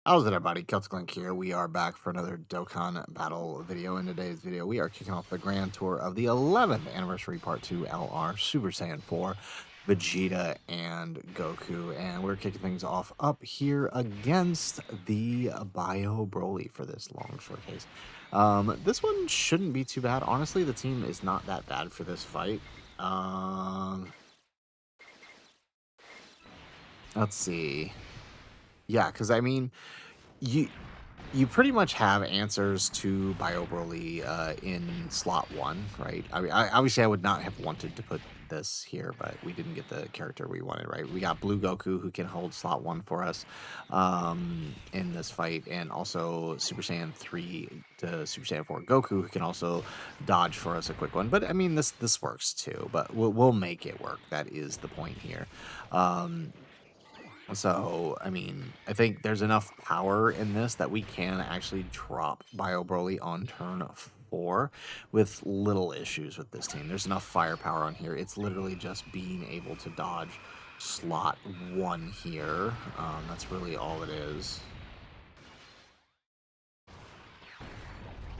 How's it, everybody? Celtic Link here. We are back for another Dokkan Battle video. In today's video, we are kicking off the Grand Tour of the 11th Anniversary Part 2 LR Super Saiyan 4 Vegeta and Goku. And we're kicking things off up here against the Bio Broly for this long showcase. This one shouldn't be too bad. Honestly, the team is not that bad for this fight. Let's see. Yeah, because I mean, you you pretty much have answers to Bio Broly in slot 1, right? I mean, obviously I would not have wanted to put this here, but we didn't get the character we wanted, right? We got Blue Goku, who can hold slot 1 for us in this fight, and also Super Saiyan 3 to Super Saiyan 4 Goku, who can also dodge for us a quick one. But I mean, this works too, but we'll make it work. That is the point here. So, I mean, I think there's enough power in this that we can actually drop Bio Broly on turn 4 with little issues with this team. There's enough firepower on here. It's literally just being able to dodge slot 1 here. That's really all it is.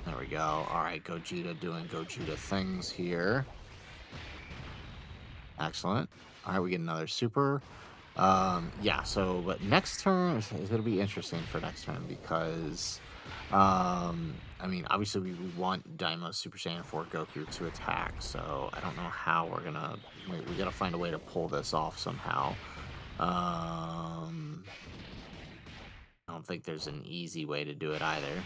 There we go. All right, Gogeta doing Gogeta things here. Excellent. All right, we get another super. Yeah, so but next turn is going to be interesting for next turn because I mean, obviously we want Daima Super Saiyan 4 Goku to attack, so I don't know how we're gonna we gotta find a way to pull this off somehow. I don't think there's an easy way to do it either.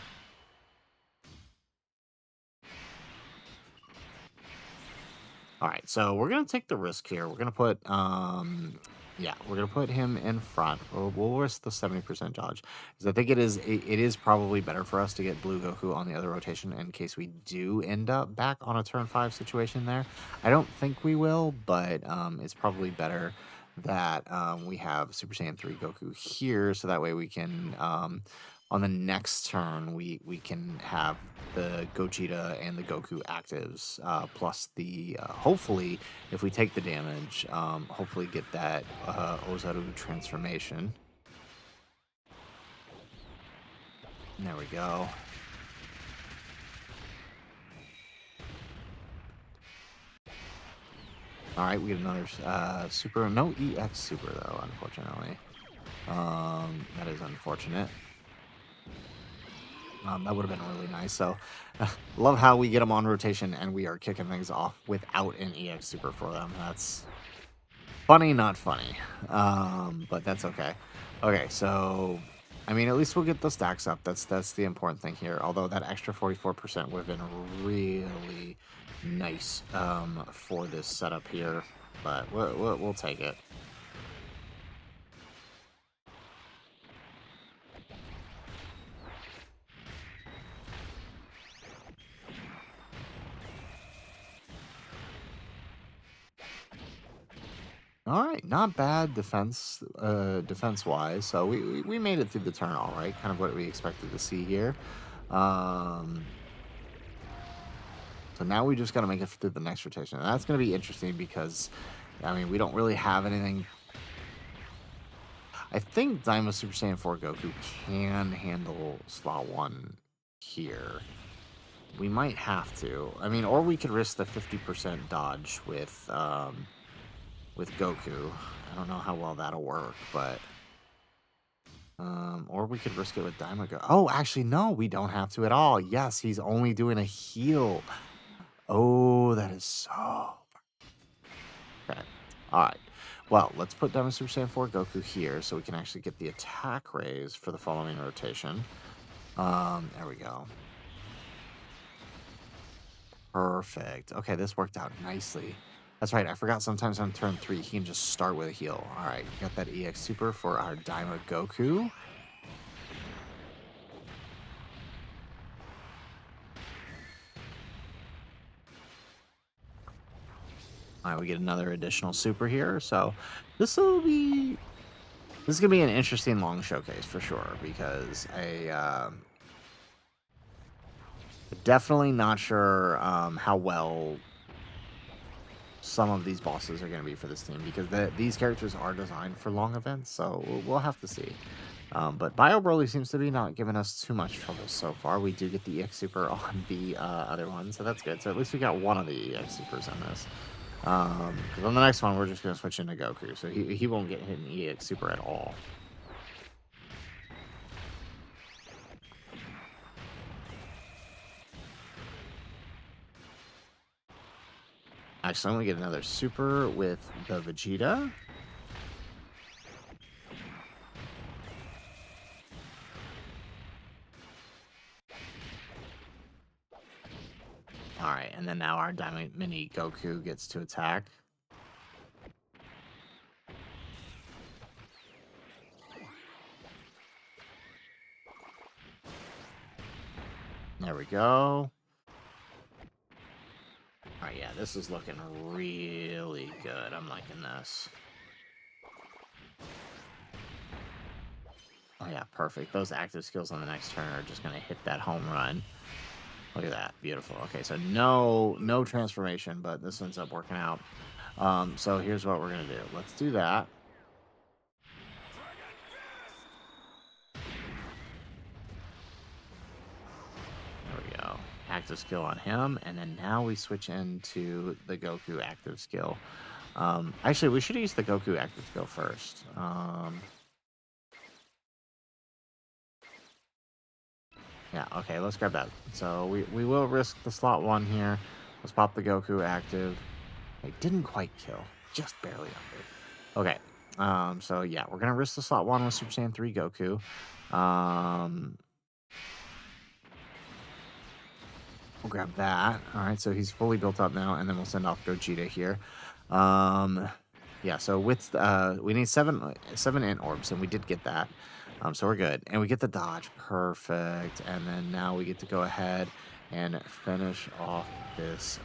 All right, so we're gonna take the risk here. We're gonna put yeah, we're gonna put him in front. We'll risk the 70% dodge because I think it is probably better for us to get Blue Goku on the other rotation in case we do end up back on a turn 5 situation there. I don't think we will, but it's probably better that we have Super Saiyan 3 Goku here, so that way we can on the next turn we can have the Gogeta and the Goku actives, plus the hopefully if we take the damage, hopefully get that Ozaru transformation. There we go. All right, we get another super. No EX super though, unfortunately. That is unfortunate. That would have been really nice. So, love how we get them on rotation and we are kicking things off without an EX super for them. That's funny, not funny. But that's okay. Okay, so I mean, at least we'll get the stacks up. That's the important thing here. Although that extra 44% would have been really nice for this setup here, but we'll take it. All right, not bad defense wise. So we made it through the turn all right, kind of what we expected to see here. Um, so now we just got to make it through the next rotation. And that's going to be interesting because, I mean, we don't really have anything. I think Daima Super Saiyan 4 Goku can handle slot 1 here. We might have to. I mean, or we could risk the 50% dodge with Goku. I don't know how well that'll work, but or we could risk it with Daima Go. Oh, actually, no, we don't have to at all. Yes, he's only doing a heal. Oh, that is so okay. All right. Well, let's put Daima Super Saiyan 4 Goku here so we can actually get the attack raise for the following rotation. There we go. Perfect. Okay, this worked out nicely. That's right, I forgot sometimes on turn 3, he can just start with a heal. Alright, got that EX Super for our Daima Goku. Alright, we get another additional super here, so this is going to be an interesting long showcase for sure, because definitely not sure how well some of these bosses are going to be for this team, because these characters are designed for long events, so we'll have to see. But Bio Broly seems to be not giving us too much trouble so far. We do get the EX Super on the other one, so that's good. So at least we got one of the EX Supers in this. Because on the next one, we're just going to switch into Goku, so he won't get hit an EX Super at all. Actually, we get another Super with the Vegeta. Alright, and then now our Diamond Mini Goku gets to attack. There we go. Alright, yeah, this is looking really good. I'm liking this. Oh yeah, perfect. Those active skills on the next turn are just going to hit that home run. Look at that. Beautiful. Okay, so no transformation, but this ends up working out. So here's what we're going to do. Let's do that. There we go. Active skill on him, and then now we switch into the Goku active skill. Actually, we should use the Goku active skill first. Yeah, okay, let's grab that. So we will risk the slot 1 here. Let's pop the Goku active. It didn't quite kill. Just barely under. Okay. So yeah, we're gonna risk the slot 1 with Super Saiyan 3 Goku. We'll grab that. Alright, so he's fully built up now, and then we'll send off Gogeta here. Yeah, so with we need seven int orbs, and we did get that. So we're good. And we get the dodge. Perfect. And then now we get to go ahead and finish off this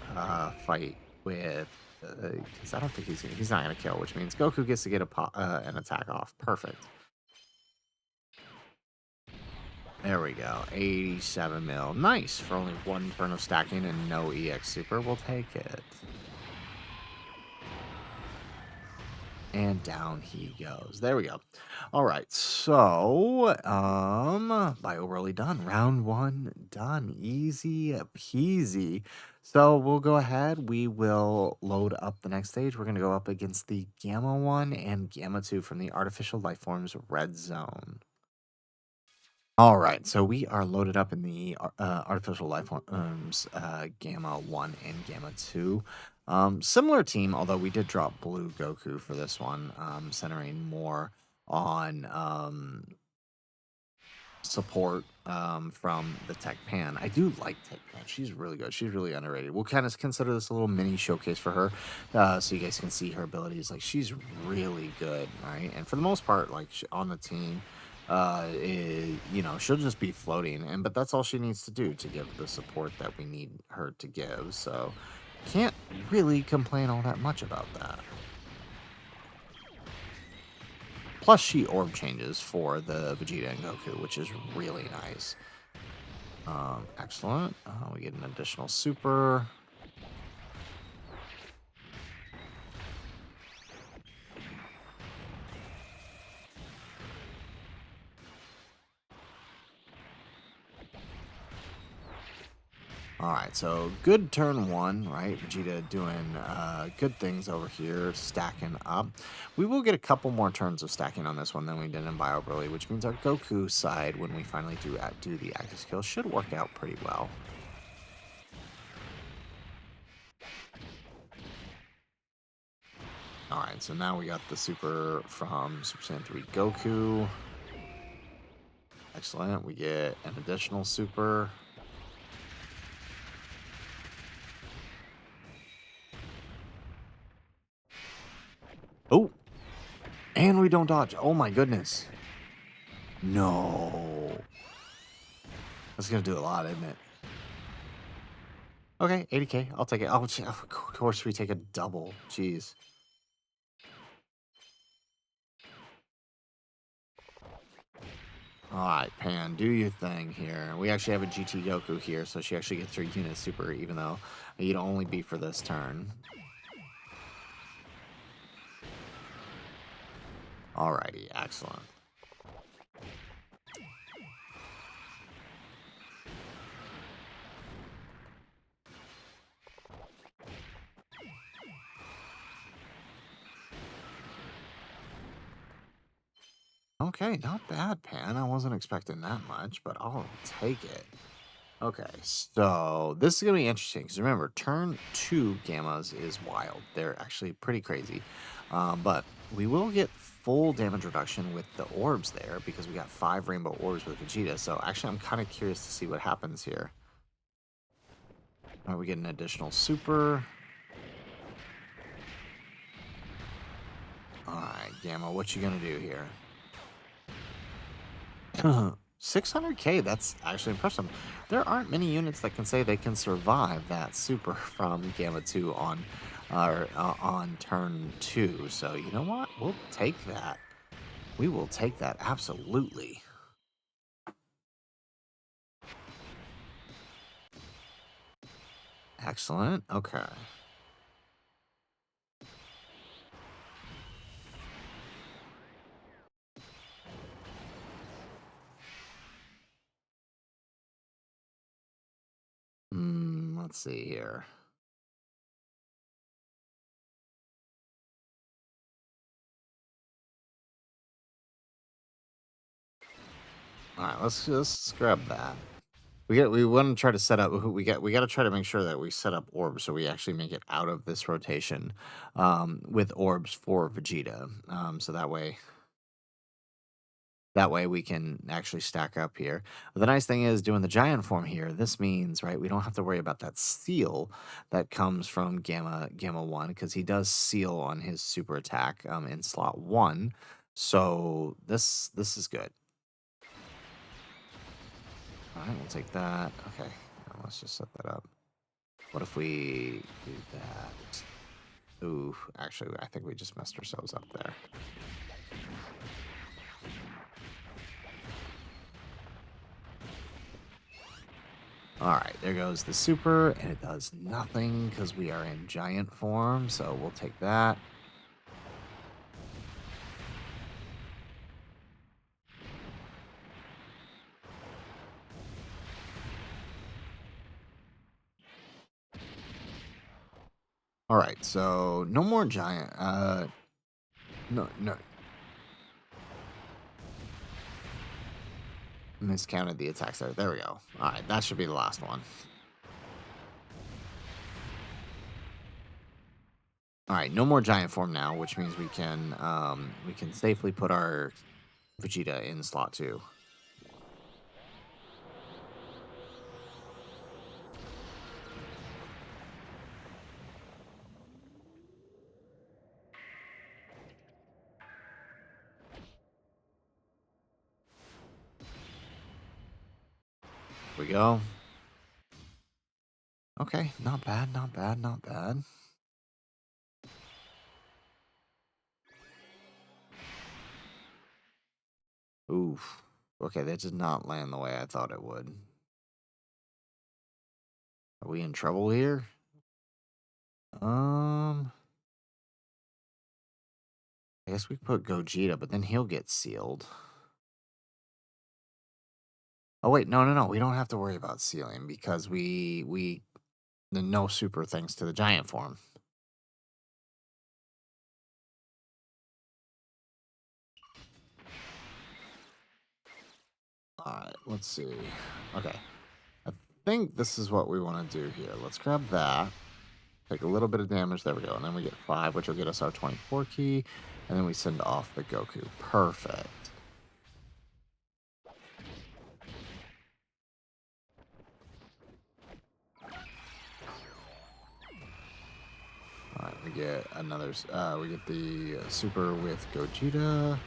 fight with... Because I don't think he's not going to kill, which means Goku gets to get an attack off. Perfect. There we go. 87 mil. Nice. For only 1 turn of stacking and no EX Super. We'll take it. And down he goes. There we go. All right. So, Bio Broly done. Round 1 done. Easy peasy. So we'll go ahead. We will load up the next stage. We're going to go up against the Gamma 1 and Gamma 2 from the Artificial Lifeforms Red Zone. All right, so we are loaded up in the Artificial Lifeforms Gamma 1 and Gamma 2. Similar team, although we did drop Blue Goku for this one, centering more on support from the Tech Pan. I do like Tech Pan. She's really good. She's really underrated. We'll kind of consider this a little mini showcase for her, so you guys can see her abilities. Like, she's really good, right? And for the most part, like, on the team, you know, she'll just be floating, but that's all she needs to do to give the support that we need her to give. So can't really complain all that much about that. Plus, she orb changes for the Vegeta and Goku, which is really nice. Excellent. We get an additional super. All right, so good turn 1, right? Vegeta doing good things over here, stacking up. We will get a couple more turns of stacking on this one than we did in Bio Broly, which means our Goku side, when we finally do the active skill, should work out pretty well. All right, so now we got the super from Super Saiyan 3 Goku. Excellent. We get an additional super. Oh, and we don't dodge. Oh my goodness. No. That's going to do a lot, isn't it? Okay, 80k. I'll take it. Oh, of course we take a double. Jeez. Alright, Pan, do your thing here. We actually have a GT Goku here, so she actually gets her unit super, even though you'd only be for this turn. Alrighty, excellent. Okay, not bad, Pan. I wasn't expecting that much, but I'll take it. Okay, so this is going to be interesting because remember, turn two gammas is wild. They're actually pretty crazy. But we will get full damage reduction with the orbs there because we got 5 rainbow orbs with Vegeta. So actually, I'm kind of curious to see what happens here. All right, we get an additional super. All right, Gamma, what you going to do here? 600k, that's actually impressive. There aren't many units that can say they can survive that super from Gamma 2 on turn 2. So you know what? We'll take that. We will take that, absolutely. Excellent. Okay. Let's see here. All right, let's just grab that. We want to try to set up. We got to try to make sure that we set up orbs so we actually make it out of this rotation with orbs for Vegeta. So that way we can actually stack up here. But the nice thing is doing the giant form here, this means, right, we don't have to worry about that seal that comes from Gamma 1 because he does seal on his super attack in slot 1. So this is good. All right, we'll take that. Okay, now let's just set that up. What if we do that? Ooh, actually, I think we just messed ourselves up there. All right, there goes the super, and it does nothing because we are in giant form, so we'll take that. All right, so no more giant. No, miscounted the attacks there. There we go. All right, that should be the last one. All right, no more giant form now, which means we can safely put our Vegeta in slot 2. Here we go. Okay, not bad, not bad, not bad. Oof. Okay, that did not land the way I thought it would. Are we in trouble here? I guess we put Gogeta, but then he'll get sealed. Oh wait, no. We don't have to worry about sealing because we the no super thanks to the giant form. All right, let's see. Okay, I think this is what we want to do here. Let's grab that. Take a little bit of damage. There we go. And then we get 5, which will get us our 24 key. And then we send off the Goku. Perfect. All right, we get another. We get the super with Gogeta. There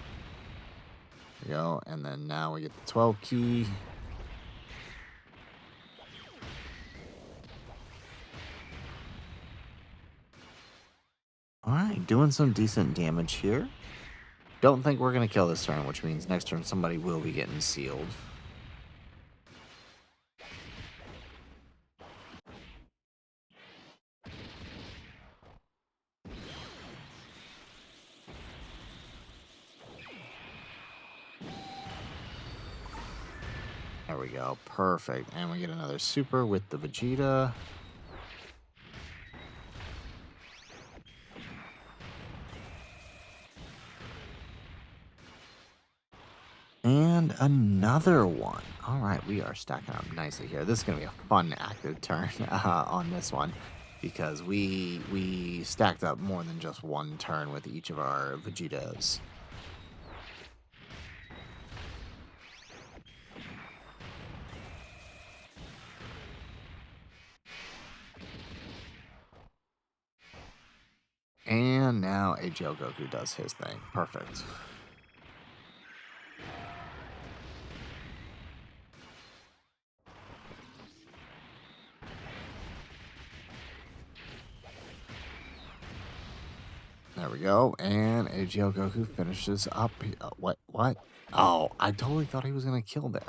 we go. And then now we get the 12 key. All right, doing some decent damage here. Don't think we're going to kill this turn, which means next turn somebody will be getting sealed. There we go. Perfect. And we get another super with the Vegeta. another one. All right, we are stacking up nicely here. This is going to be a fun active turn on this one because we stacked up more than just one turn with each of our Vegetas. And now AGL Goku does his thing. Perfect. There we go. And AGL Goku finishes up. What? What? Oh, I totally thought he was going to kill there.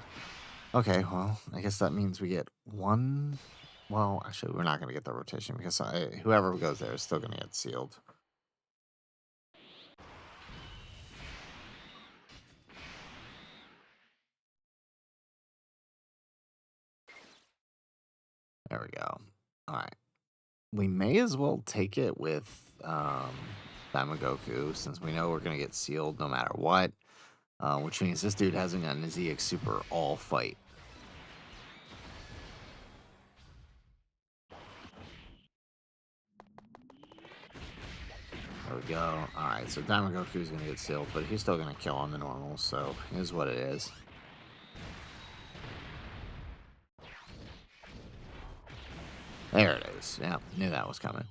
Okay, well, I guess that means we get one. Well, actually, we're not going to get the rotation because whoever goes there is still going to get sealed. There we go. All right. We may as well take it with Goku since we know we're going to get sealed no matter what, which means this dude hasn't gotten his EX Super all fight. There we go. All right, so Goku's going to get sealed, but he's still going to kill on the normal, so it is what it is. There it is. Yeah, knew that was coming.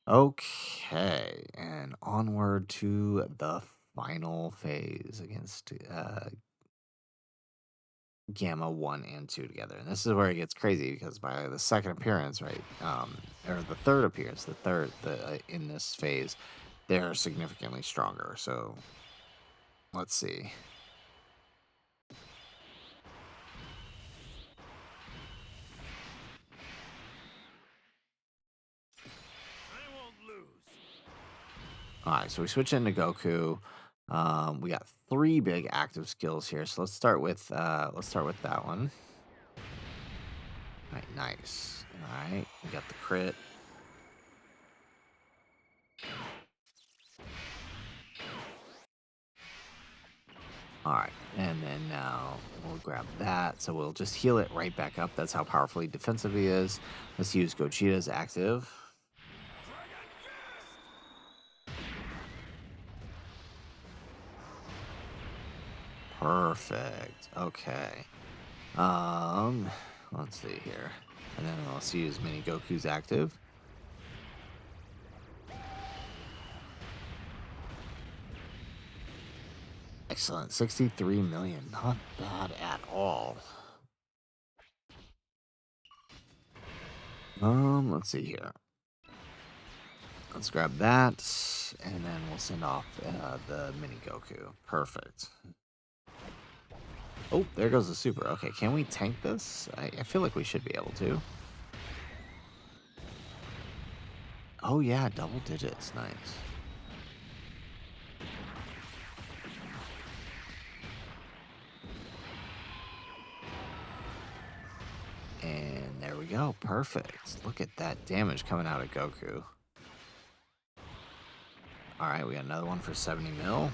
Okay, and onward to the final phase against Gamma 1 and 2 together. And this is where it gets crazy because by the second appearance, right, or the third appearance, in this phase, they're significantly stronger. So let's see. All right, so we switch into Goku. We got 3 big active skills here. So let's start with that one. All right, nice. All right, we got the crit. All right, and then now we'll grab that. So we'll just heal it right back up. That's how powerfully defensive he is. Let's use Gogeta's active. Perfect. Okay. Let's see here. And then let's use Mini Goku's active. Excellent. 63 million. Not bad at all. Let's see here. Let's grab that, and then we'll send off the Mini Goku. Perfect. Oh, there goes the super. Okay, can we tank this? I feel like we should be able to. Oh yeah, double digits. Nice. And there we go. Perfect. Look at that damage coming out of Goku. All right, we got another one for 70 mil.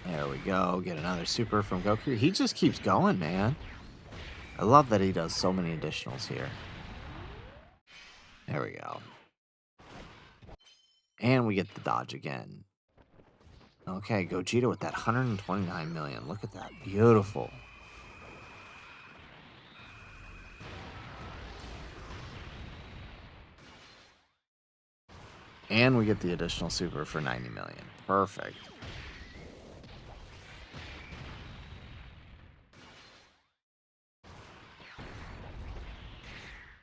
There we go. Get another super from Goku. He just keeps going, man. I love that he does so many additionals here. There we go. And we get the dodge again. Okay, Gogeta with that 129 million. Look at that. Beautiful. And we get the additional super for 90 million. Perfect.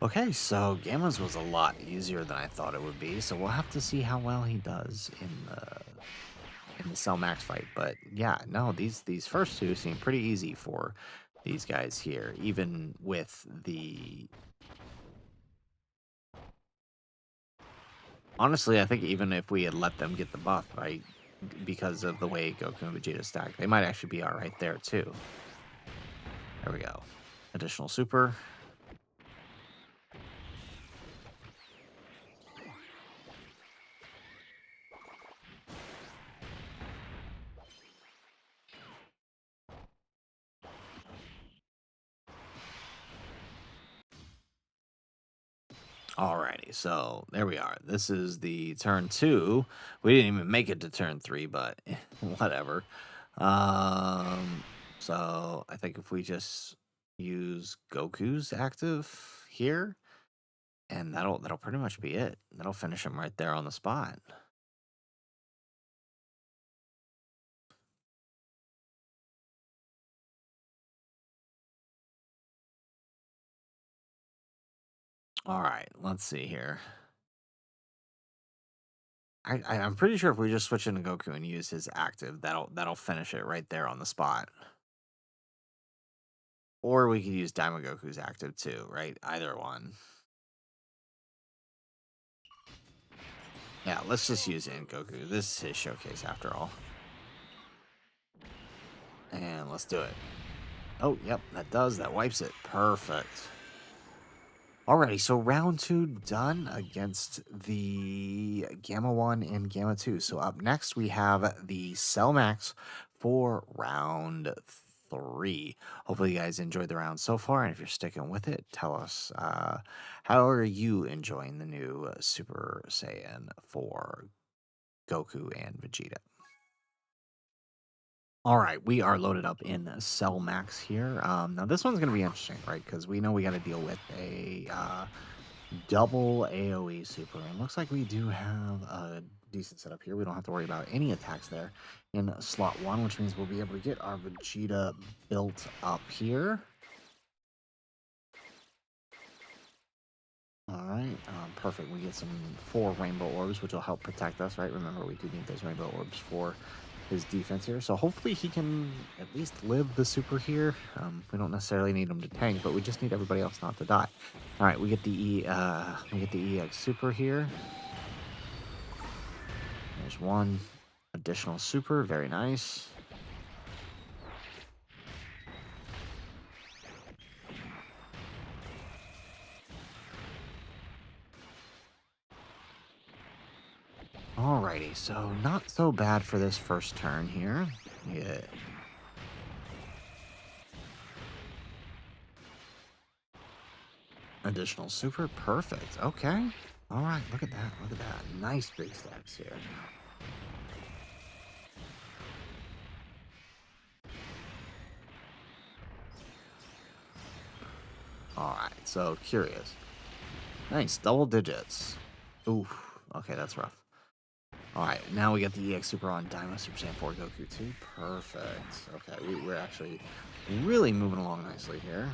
Okay, so Gamma's was a lot easier than I thought it would be, so we'll have to see how well he does in the Cell Max fight. But yeah, no, these first two seem pretty easy for these guys here, even with the... Honestly, I think even if we had let them get the buff, right, because of the way Goku and Vegeta stack, they might actually be alright there too. There we go. Additional super. Alrighty, so there we are. This is the turn 2. We didn't even make it to turn 3, but whatever. Um, so I think if we just use Goku's active here, and that'll pretty much be it. That'll finish him right there on the spot. All right, let's see here. I'm pretty sure if we just switch into Goku and use his active, that'll finish it right there on the spot. Or we could use Goku's active too, right? Either one. Yeah, let's just use INT Goku. This is his showcase after all. And let's do it. Oh, yep, that wipes it. Perfect. Alrighty, so round 2 done against the Gamma 1 and Gamma 2. So up next we have the Cell Max for round 3. Hopefully you guys enjoyed the round so far, and if you're sticking with it, tell us how are you enjoying the new Super Saiyan for Goku and Vegeta. All right, we are loaded up in Cell Max here. Now this one's going to be interesting, right? Because we know we got to deal with a double AoE super. And looks like we do have a decent setup here. We don't have to worry about any attacks there in slot 1, which means we'll be able to get our Vegeta built up here. All right, perfect. We get some 4 rainbow orbs, which will help protect us, right? Remember, we do need those rainbow orbs for his defense here. So hopefully he can at least live the super here. We don't necessarily need him to tank, but we just need everybody else not to die. All right, we get the EX super here. There's one additional super, very nice. Alrighty, so not so bad for this first turn here. Yeah. Additional super, perfect. Okay. All right, look at that. Look at that. Nice big stacks here. All right, so curious. Nice, double digits. Oof. Okay, that's rough. All right, now we got the EX Super on Dynamo Super Saiyan 4 Goku 2. Perfect. Okay, we're actually really moving along nicely here.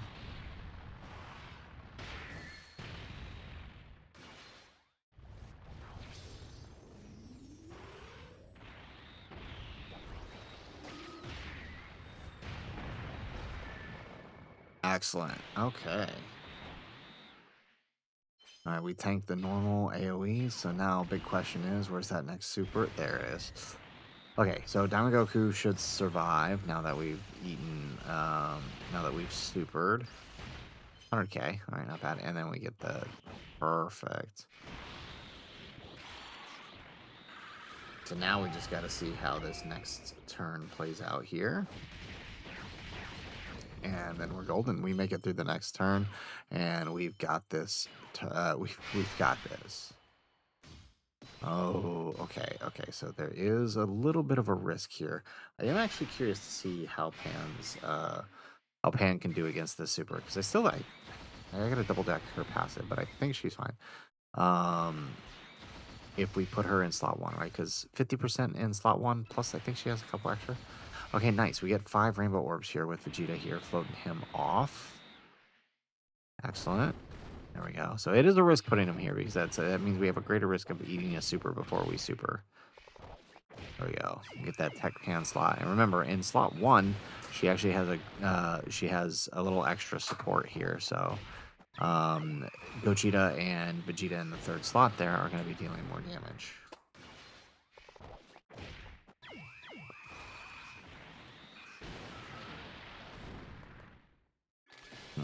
Excellent. Okay. All right, we tanked the normal AoE, so now big question is, where's that next super? There it is. Okay, so Dynamo Goku should survive now that we've eaten, now that we've supered. 100k, all right, not bad. And then we get the perfect. So now we just got to see how this next turn plays out here. And then we're golden. We make it through the next turn, and we've got this. We've got this. Oh, okay, okay. So there is a little bit of a risk here. I am actually curious to see how Pan can do against this super, because I gotta double deck her passive, but I think she's fine. If we put her in slot 1, right? Because 50% in slot 1, plus I think she has a couple extra. Okay, nice. We get 5 rainbow orbs here with Vegeta here, floating him off. Excellent. There we go. So it is a risk putting him here, because that means we have a greater risk of eating a super before we super. There we go. Get that tech pan slot. And remember, in slot 1, she actually has a little extra support here. So Gogeta and Vegeta in the 3rd slot there are going to be dealing more damage.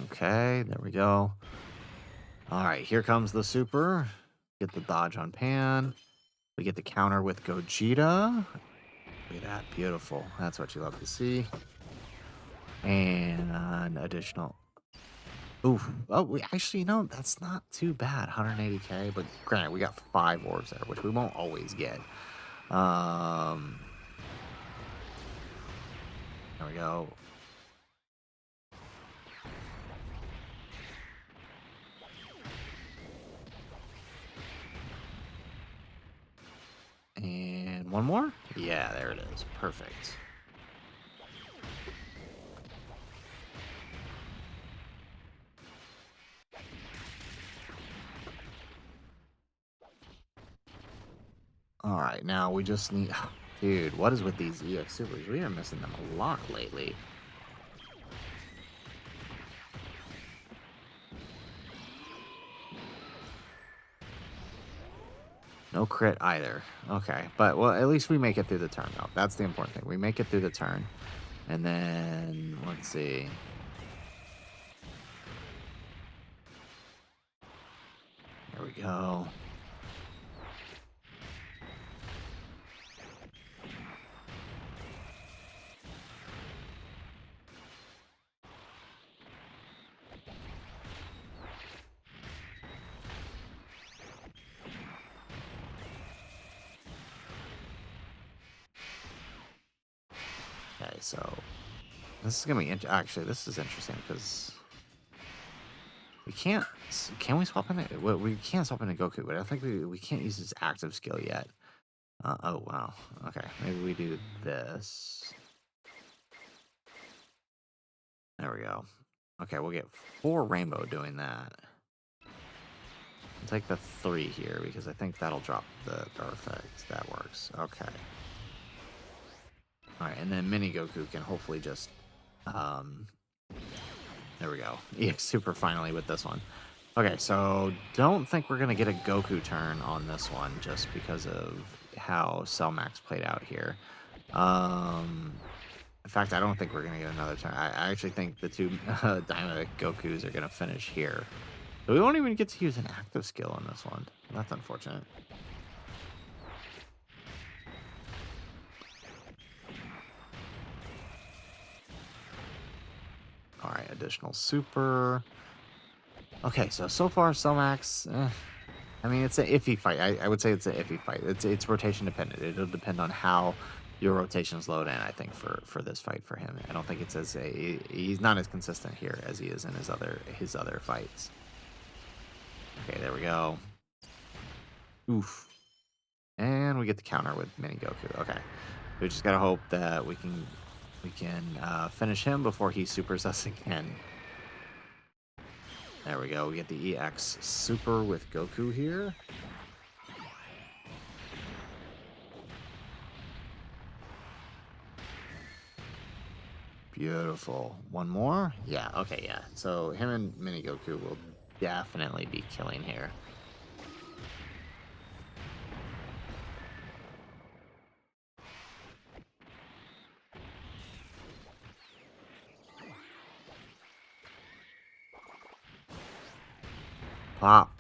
Okay, there we go. All right, here comes the super. Get the dodge on Pan. We get the counter with Gogeta. Look at that, beautiful. That's what you love to see. And additional. Oof. Oh, we actually, no, that's not too bad. 180k, but granted, we got 5 orbs there, which we won't always get. Um, there we go. And one more? Yeah, there it is. Perfect. All right, now we just need... Dude, what is with these EX Supers? We are missing them a lot lately. No crit either. Okay, but well, at least we make it through the turn, though. That's the important thing. We make it through the turn. And then, let's see. There we go. Okay, so this is gonna be actually, this is interesting because we can't. Can we swap in it? Well, we can't swap into Goku, but I think we can't use his active skill yet. Oh wow. Okay, maybe we do this. There we go. Okay, we'll get 4 rainbow doing that. I'll take the 3 here because I think that'll drop the effect. That works. Okay. All right, and then Mini Goku can hopefully just um, there we go. EX Super finally with this one. Okay, so don't think we're going to get a Goku turn on this one just because of how Cell Max played out here. In fact, I don't think we're going to get another turn. I actually think the 2 Dynamic Gokus are going to finish here. So we won't even get to use an active skill on this one. That's unfortunate. All right, additional super. Okay, so far, Cellmax, I mean, it's an iffy fight. I would say it's an iffy fight. It's rotation dependent. It'll depend on how your rotations load in, I think, for this fight for him. I don't think it's he's not as consistent here as he is in his other fights. Okay, there we go. Oof. And we get the counter with Mini Goku. Okay. We just gotta hope that we can finish him before he supers us again. There we go. We get the EX Super with Goku here. Beautiful. One more? Yeah, okay, yeah. So him and Mini Goku will definitely be killing here. Pop.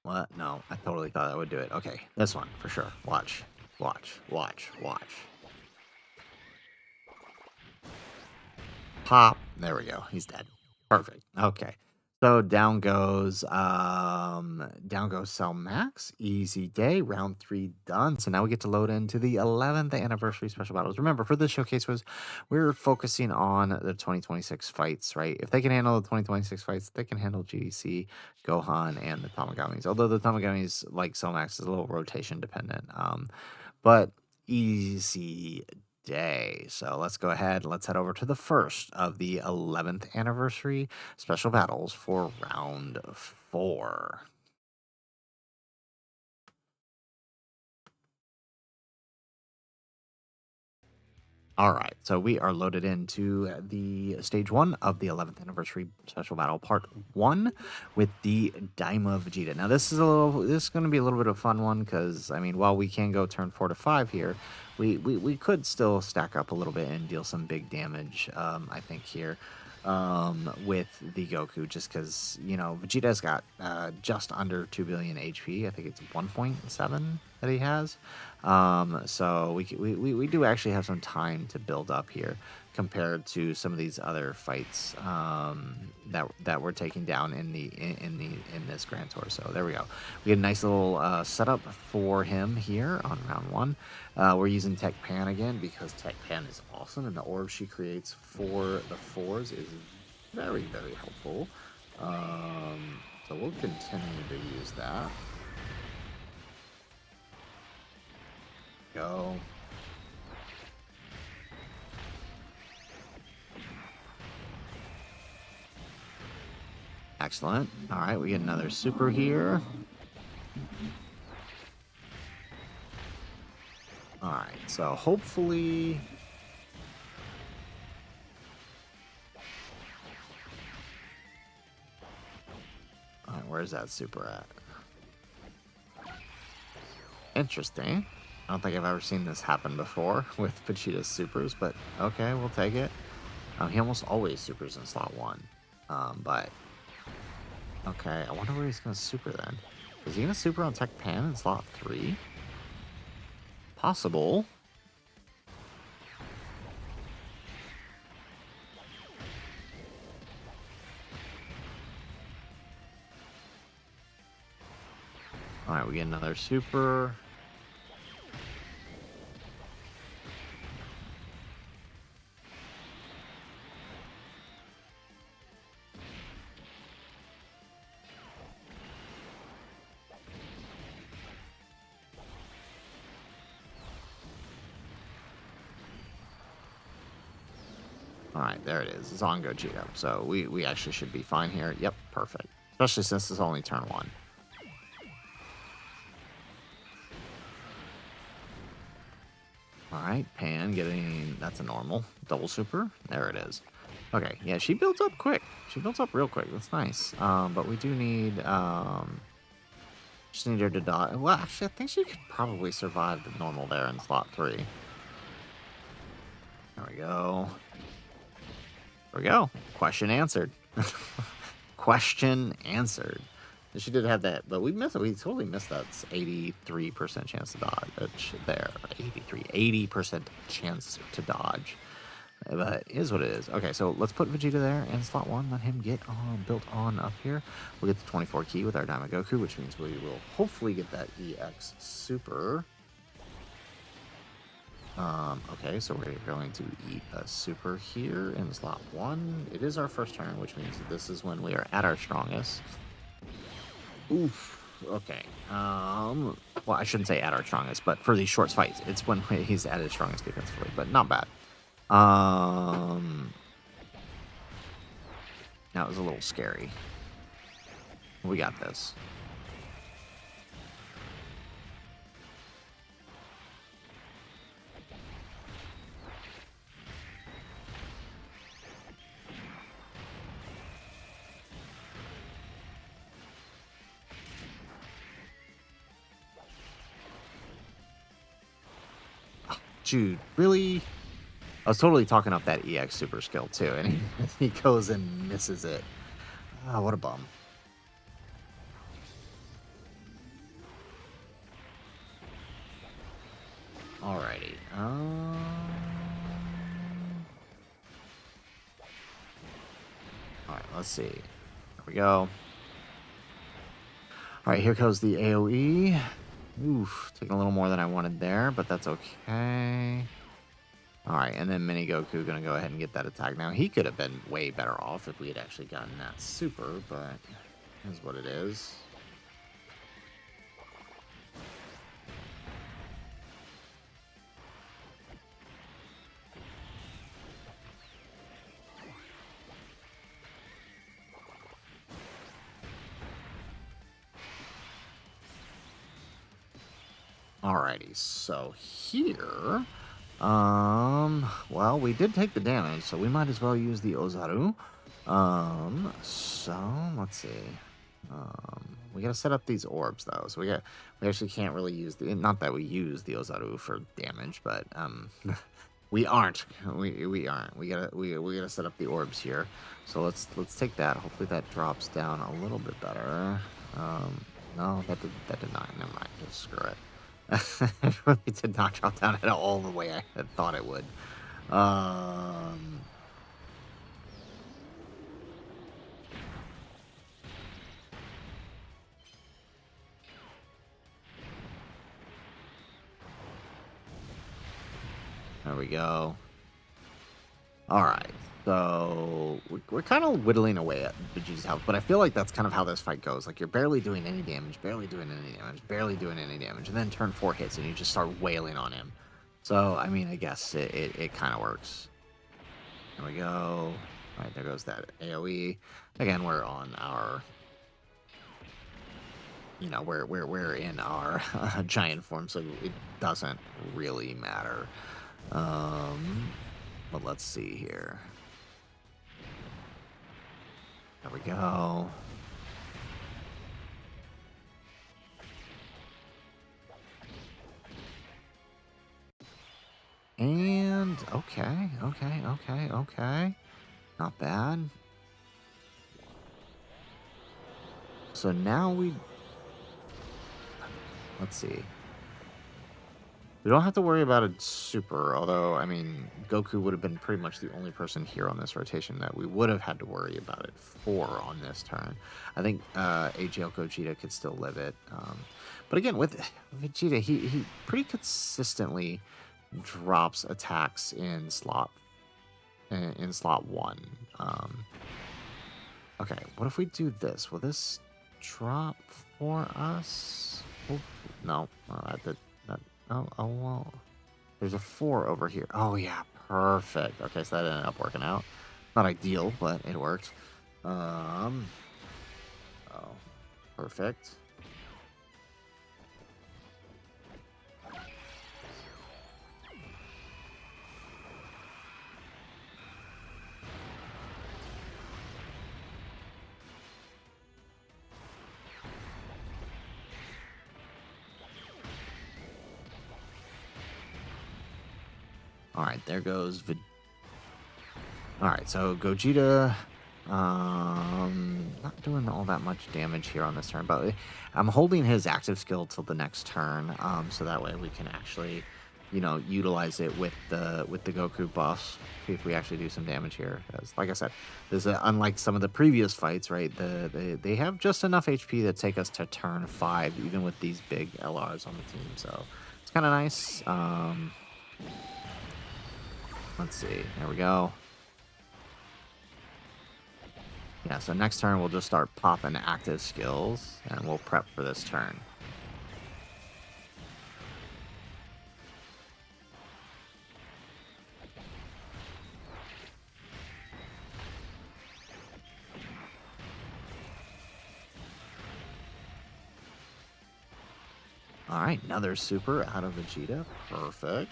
What? No, I totally thought I would do it. Okay, this one for sure. Watch. Watch. Watch. Watch. Pop. There we go. He's dead. Perfect. Okay. So down goes Cell Max. Easy day. Round 3 done. So now we get to load into the 11th anniversary special battles. Remember, for this showcase we're focusing on the 2026 fights, right? If they can handle the 2026 fights, they can handle GDC, Gohan, and the Tamagamis. Although the Tamagamis, like Cell Max, is a little rotation dependent. But easy day. So let's go ahead. Let's head over to the first of the 11th anniversary special battles for round 4. All right, so we are loaded into the stage 1 of the 11th anniversary special battle part 1 with the Daima Vegeta. Now this is going to be a little bit of a fun one because I mean, while we can go turn 4 to 5 here, we could still stack up a little bit and deal some big damage. I think here with the Goku, just because you know Vegeta's got just under 2 billion HP. I think it's 1.7. that he has. So we do actually have some time to build up here compared to some of these other fights that we're taking down in this Grand Tour. So there we go. We get a nice little setup for him here on round one. We're using Tech Pan again because Tech Pan is awesome, and the orb she creates for the fours is very, very helpful. So we'll continue to use that. Go. Excellent. All right, we get another super here. All right, so hopefully... All right, where's that super at? Interesting. I don't think I've ever seen this happen before with Vegeta's supers, but okay, we'll take it. He almost always supers in slot 1. But... Okay, I wonder where he's going to super then. Is he going to super on Tech Pan in slot 3? Possible. Alright, we get another super. Alright, there it is. It's on Gogeta. So we actually should be fine here. Yep, perfect. Especially since it's only turn 1. Alright, Pan getting... That's a normal. Double super. There it is. Okay, yeah, she builds up quick. She builds up real quick. That's nice. But we do need... just need her to dodge. Well, actually, I think she could probably survive the normal there in slot 3. There we go. There we go. Question answered. Question answered. She did have that, but we missed it. We totally missed that 83% chance to dodge there. 80% chance to dodge. But it is what it is. Okay, so let's put Vegeta there in slot 1. Let him get built on up here. We'll get the 24 key with our Diamond Goku, which means we will hopefully get that EX Super. Okay, so we're going to eat a super here in slot 1. It is our first turn, which means that this is when we are at our strongest. Oof. Okay. Well, I shouldn't say at our strongest, but for these short fights, it's when he's at his strongest defensively, but not bad. That was a little scary. We got this. Dude, really? I was totally talking up that EX super skill too, and he goes and misses it. Oh, what a bum. Alrighty. Alright, let's see. There we go. Alright, here goes the AoE. Oof, taking a little more than I wanted there, but that's okay. Alright, and then Mini Goku gonna go ahead and get that attack. Now, he could have been way better off if we had actually gotten that super, but it is what it is. Alrighty, so here, well, we did take the damage, so we might as well use the Ozaru. So, let's see. We gotta set up these orbs, though, so we actually can't really use not that we use the Ozaru for damage, but, we aren't. We aren't. We gotta set up the orbs here. So let's take that. Hopefully that drops down a little bit better. No, that did not. Never mind. Just screw it. It really did not drop down at all the way I had thought it would. Um, there we go. All right, so we're kind of whittling away at Vegeta's health, but I feel like that's kind of how this fight goes. Like you're barely doing any damage, barely doing any damage, barely doing any damage, and then turn 4 hits and you just start wailing on him. So I mean, I guess it kind of works. There we go. All right, there goes that AOE. Again, we're on our, we're in our giant form, so it doesn't really matter. But let's see here. There we go. And okay. Not bad. So now let's see. We don't have to worry about a super, although, I mean, Goku would have been pretty much the only person here on this rotation that we would have had to worry about it for on this turn. I think AGL Gogeta could still live it. But again, with Vegeta, he pretty consistently drops attacks in slot 1. Okay, what if we do this? Will this drop for us? Oh, no, oh, well. There's a 4 over here. Oh, yeah, perfect. Okay, so that ended up working out. Not ideal, but it worked. Oh, perfect. All right, there goes all right, so Gogeta, not doing all that much damage here on this turn, but I'm holding his active skill till the next turn, so that way we can actually, utilize it with the Goku buffs. See if we actually do some damage here. As like I said, this unlike some of the previous fights, right? They have just enough HP to take us to turn 5, even with these big LRs on the team. So it's kind of nice. Let's see. There we go. Yeah, so next turn we'll just start popping active skills, and we'll prep for this turn. All right, another super out of Vegeta. Perfect.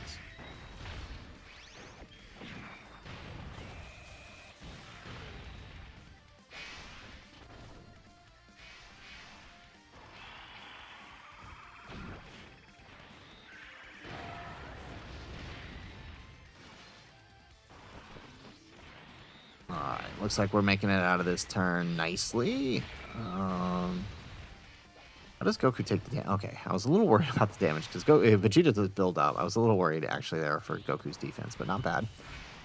Alright, looks like we're making it out of this turn nicely. How does Goku take the damage? Okay, I was a little worried about the damage because Vegeta does build up. I was a little worried actually there for Goku's defense, but not bad.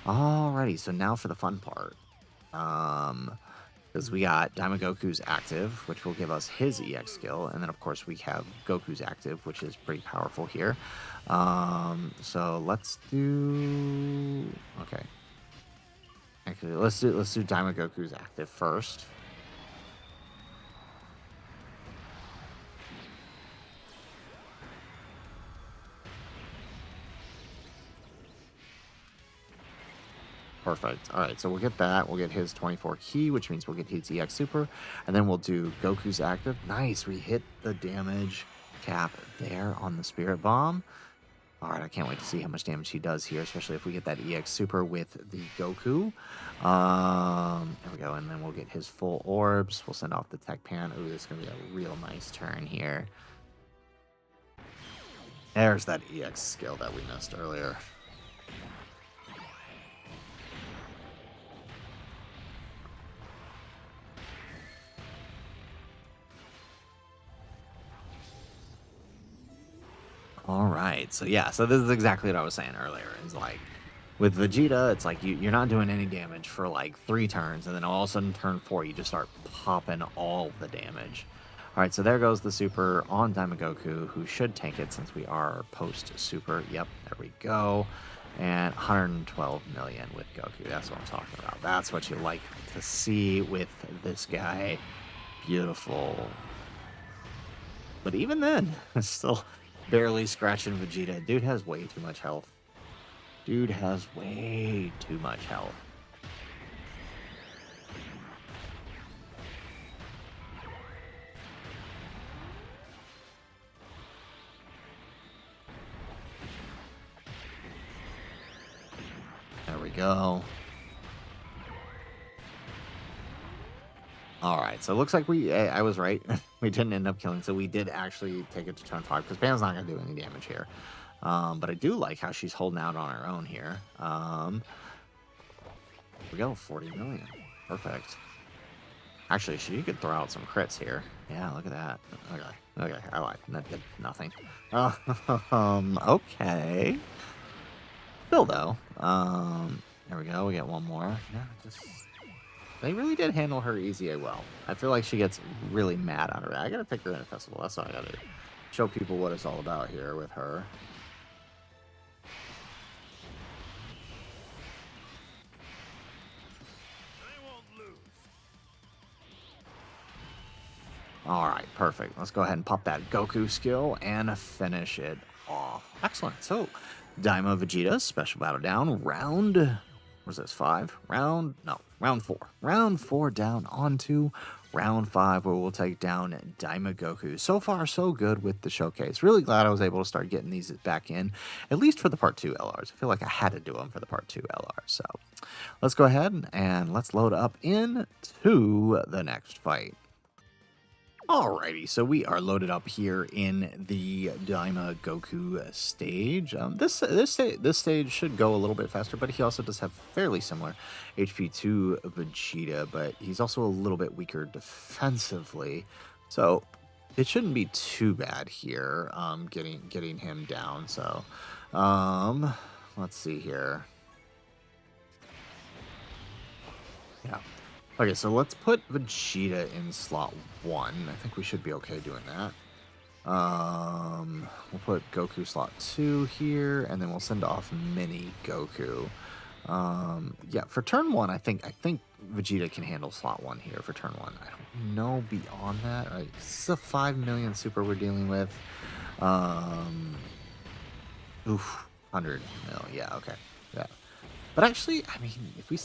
Alrighty, so now for the fun part. Because we got Diamond Goku's active, which will give us his EX skill, and then of course we have Goku's active, which is pretty powerful here. So let's do. Okay. Actually, let's do Diamond Goku's active first. Perfect. All right, so we'll get that. We'll get his 24 key, which means we'll get his EX super, and then we'll do Goku's active. Nice, we hit the damage cap there on the Spirit Bomb. All right, I can't wait to see how much damage he does here, especially if we get that EX super with the Goku. There we go, and then we'll get his full orbs. We'll send off the Tech Pan. Ooh, this is going to be a real nice turn here. There's that EX skill that we missed earlier. All right. So yeah, so this is exactly what I was saying earlier. Is like with Vegeta, it's like you're not doing any damage for like 3 turns, and then all of a sudden turn 4, you just start popping all the damage. All right, so there goes the super on Diamond Goku, who should tank it since we are post super. Yep, there we go. And 112 million with Goku. That's what I'm talking about. That's what you like to see with this guy. Beautiful. But even then, it's still barely scratching Vegeta. Dude has way too much health. Dude has way too much health. There we go. All right, so it looks like I was right. We didn't end up killing, so we did actually take it to turn 5, because Pam's not going to do any damage here. But I do like how she's holding out on her own here. Here we go, 40 million. Perfect. Actually, she could throw out some crits here. Yeah, look at that. Okay, I lied. That did nothing. Okay. Still, though. There we go. We get one more. Yeah, just... They really did handle her easy well. I feel like she gets really mad on her. I gotta pick her in a festival. That's all I gotta do. Show people what it's all about here with her. All right, perfect. Let's go ahead and pop that Goku skill and finish it off. Excellent. So, Daima Vegeta, special battle down, round, what is this, 5? Round 4. Round 4 down onto round 5, where we'll take down Daima Goku. So far, so good with the showcase. Really glad I was able to start getting these back in, at least for the Part 2 LRs. I feel like I had to do them for the Part 2 LRs. So, let's go ahead and let's load up into the next fight. Alrighty, so we are loaded up here in the Daima Goku stage. This stage should go a little bit faster, but he also does have fairly similar HP to Vegeta, but he's also a little bit weaker defensively, so it shouldn't be too bad here. Getting him down. So, let's see here. Yeah. Okay, so let's put Vegeta in slot 1. I think we should be okay doing that. We'll put Goku slot 2 here, and then we'll send off Mini Goku. Yeah, for turn 1, I think Vegeta can handle slot 1 here for turn 1. I don't know beyond that. Right, this is a 5 million super we're dealing with. Oof, 100 mil. Yeah, okay. Yeah. But actually, I mean, if we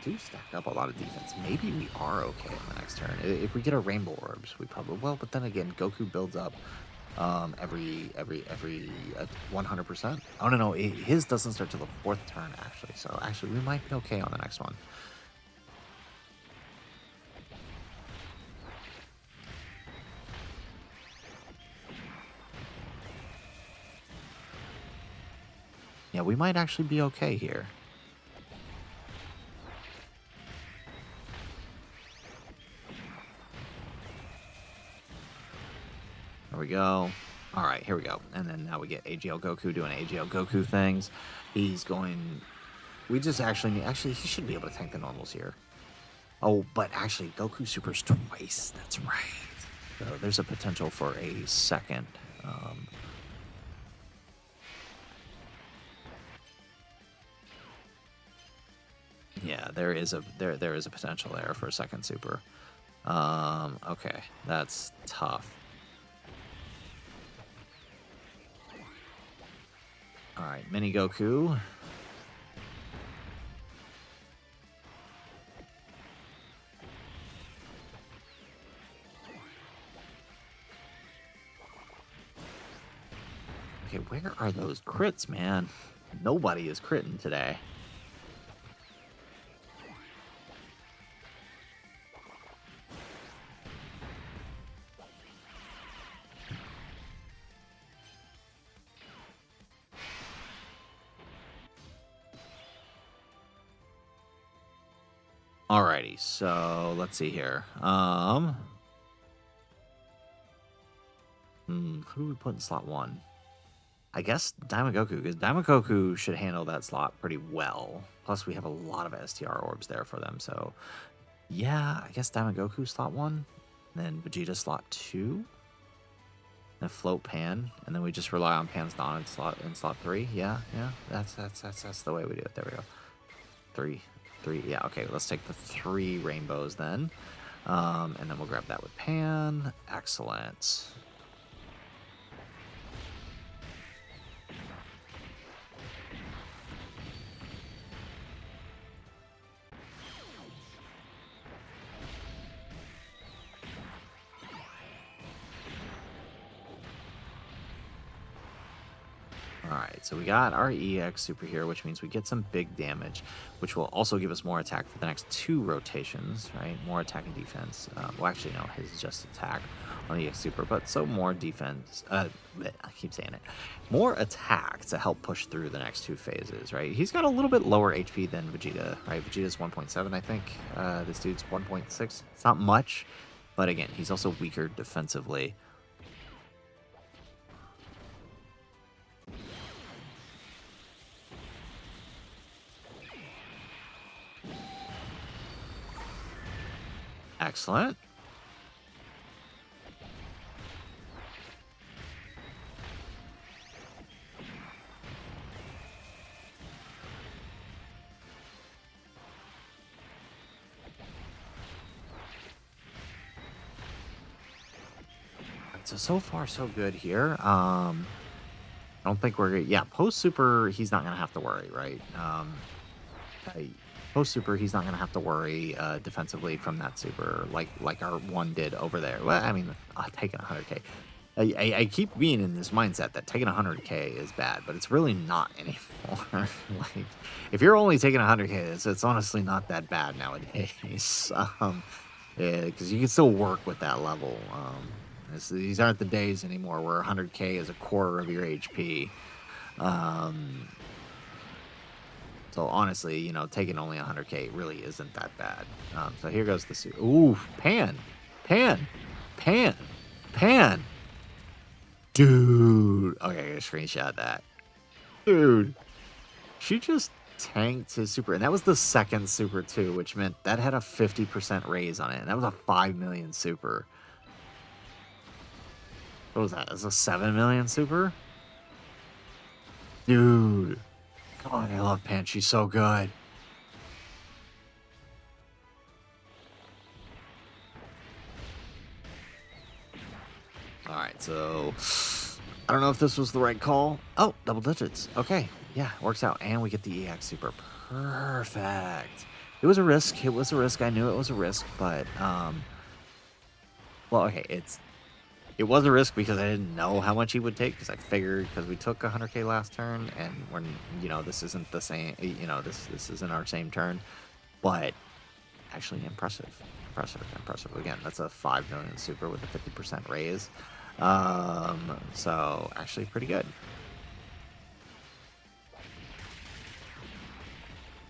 do stack up a lot of defense, maybe we are okay in the next turn. If we get our Rainbow Orbs, we probably will. But then again, Goku builds up every 100%. Oh, no, his doesn't start till the 4th turn, actually. So actually, we might be okay on the next one. Yeah, we might actually be okay here. There we go. All right, here we go. And then now we get AGL Goku doing AGL Goku things. He's going... We just actually... Actually, he should be able to tank the normals here. Oh, but actually, Goku supers twice. That's right. So there's a potential for a second. Yeah, there is a potential there for a second super. Okay, that's tough. All right, Mini Goku. Okay, where are those crits, man? Nobody is critting today. Alrighty, so let's see here. Who do we put in slot 1? I guess Diamond Goku, because Diamond Goku should handle that slot pretty well. Plus, we have a lot of STR orbs there for them. So, yeah, I guess Diamond Goku slot 1. Then Vegeta slot 2. And float Pan. And then we just rely on Pan's Dawn in slot 3. Yeah, yeah. That's the way we do it. There we go. 3. Yeah, okay. Let's take the 3 rainbows then. And then we'll grab that with Pan. Excellent. Alright, so we got our EX Super here, which means we get some big damage, which will also give us more attack for the next 2 rotations, right? More attack and defense. Well, actually, no, his is just attack on the EX Super, but so more defense. I keep saying it. More attack to help push through the next 2 phases, right? He's got a little bit lower HP than Vegeta, right? Vegeta's 1.7, I think. This dude's 1.6. It's not much, but again, he's also weaker defensively. Excellent. So far, so good here. I don't think we're... Yeah, post-super, he's not going to have to worry, right? Post-super, he's not going to have to worry defensively from that super like our one did over there. Well, I mean, taking 100k. I keep being in this mindset that taking 100k is bad, but it's really not anymore. Like, if you're only taking 100k, it's honestly not that bad nowadays. Because you can still work with that level. These aren't the days anymore where 100k is a quarter of your HP. So honestly, you know, taking only 100k really isn't that bad. So here goes the suit. Ooh, Pan. Dude. Okay, I gotta screenshot that. Dude. She just tanked his super. And that was the second super too, which meant that had a 50% raise on it. And that was a 5 million super. What was that? That's a 7 million super? Dude. God, I love Pan. She's so good. Alright, so... I don't know if this was the right call. Oh, double digits. Okay. Yeah, works out. And we get the EX Super. Perfect. It was a risk. I knew it was a risk, but... Well, okay, it was a risk because I didn't know how much he would take, because I figured, because we took 100k last turn, and when, you know, this isn't the same, you know, this isn't our same turn, but actually impressive. Again, that's a 5 million super with a 50% raise. So actually pretty good.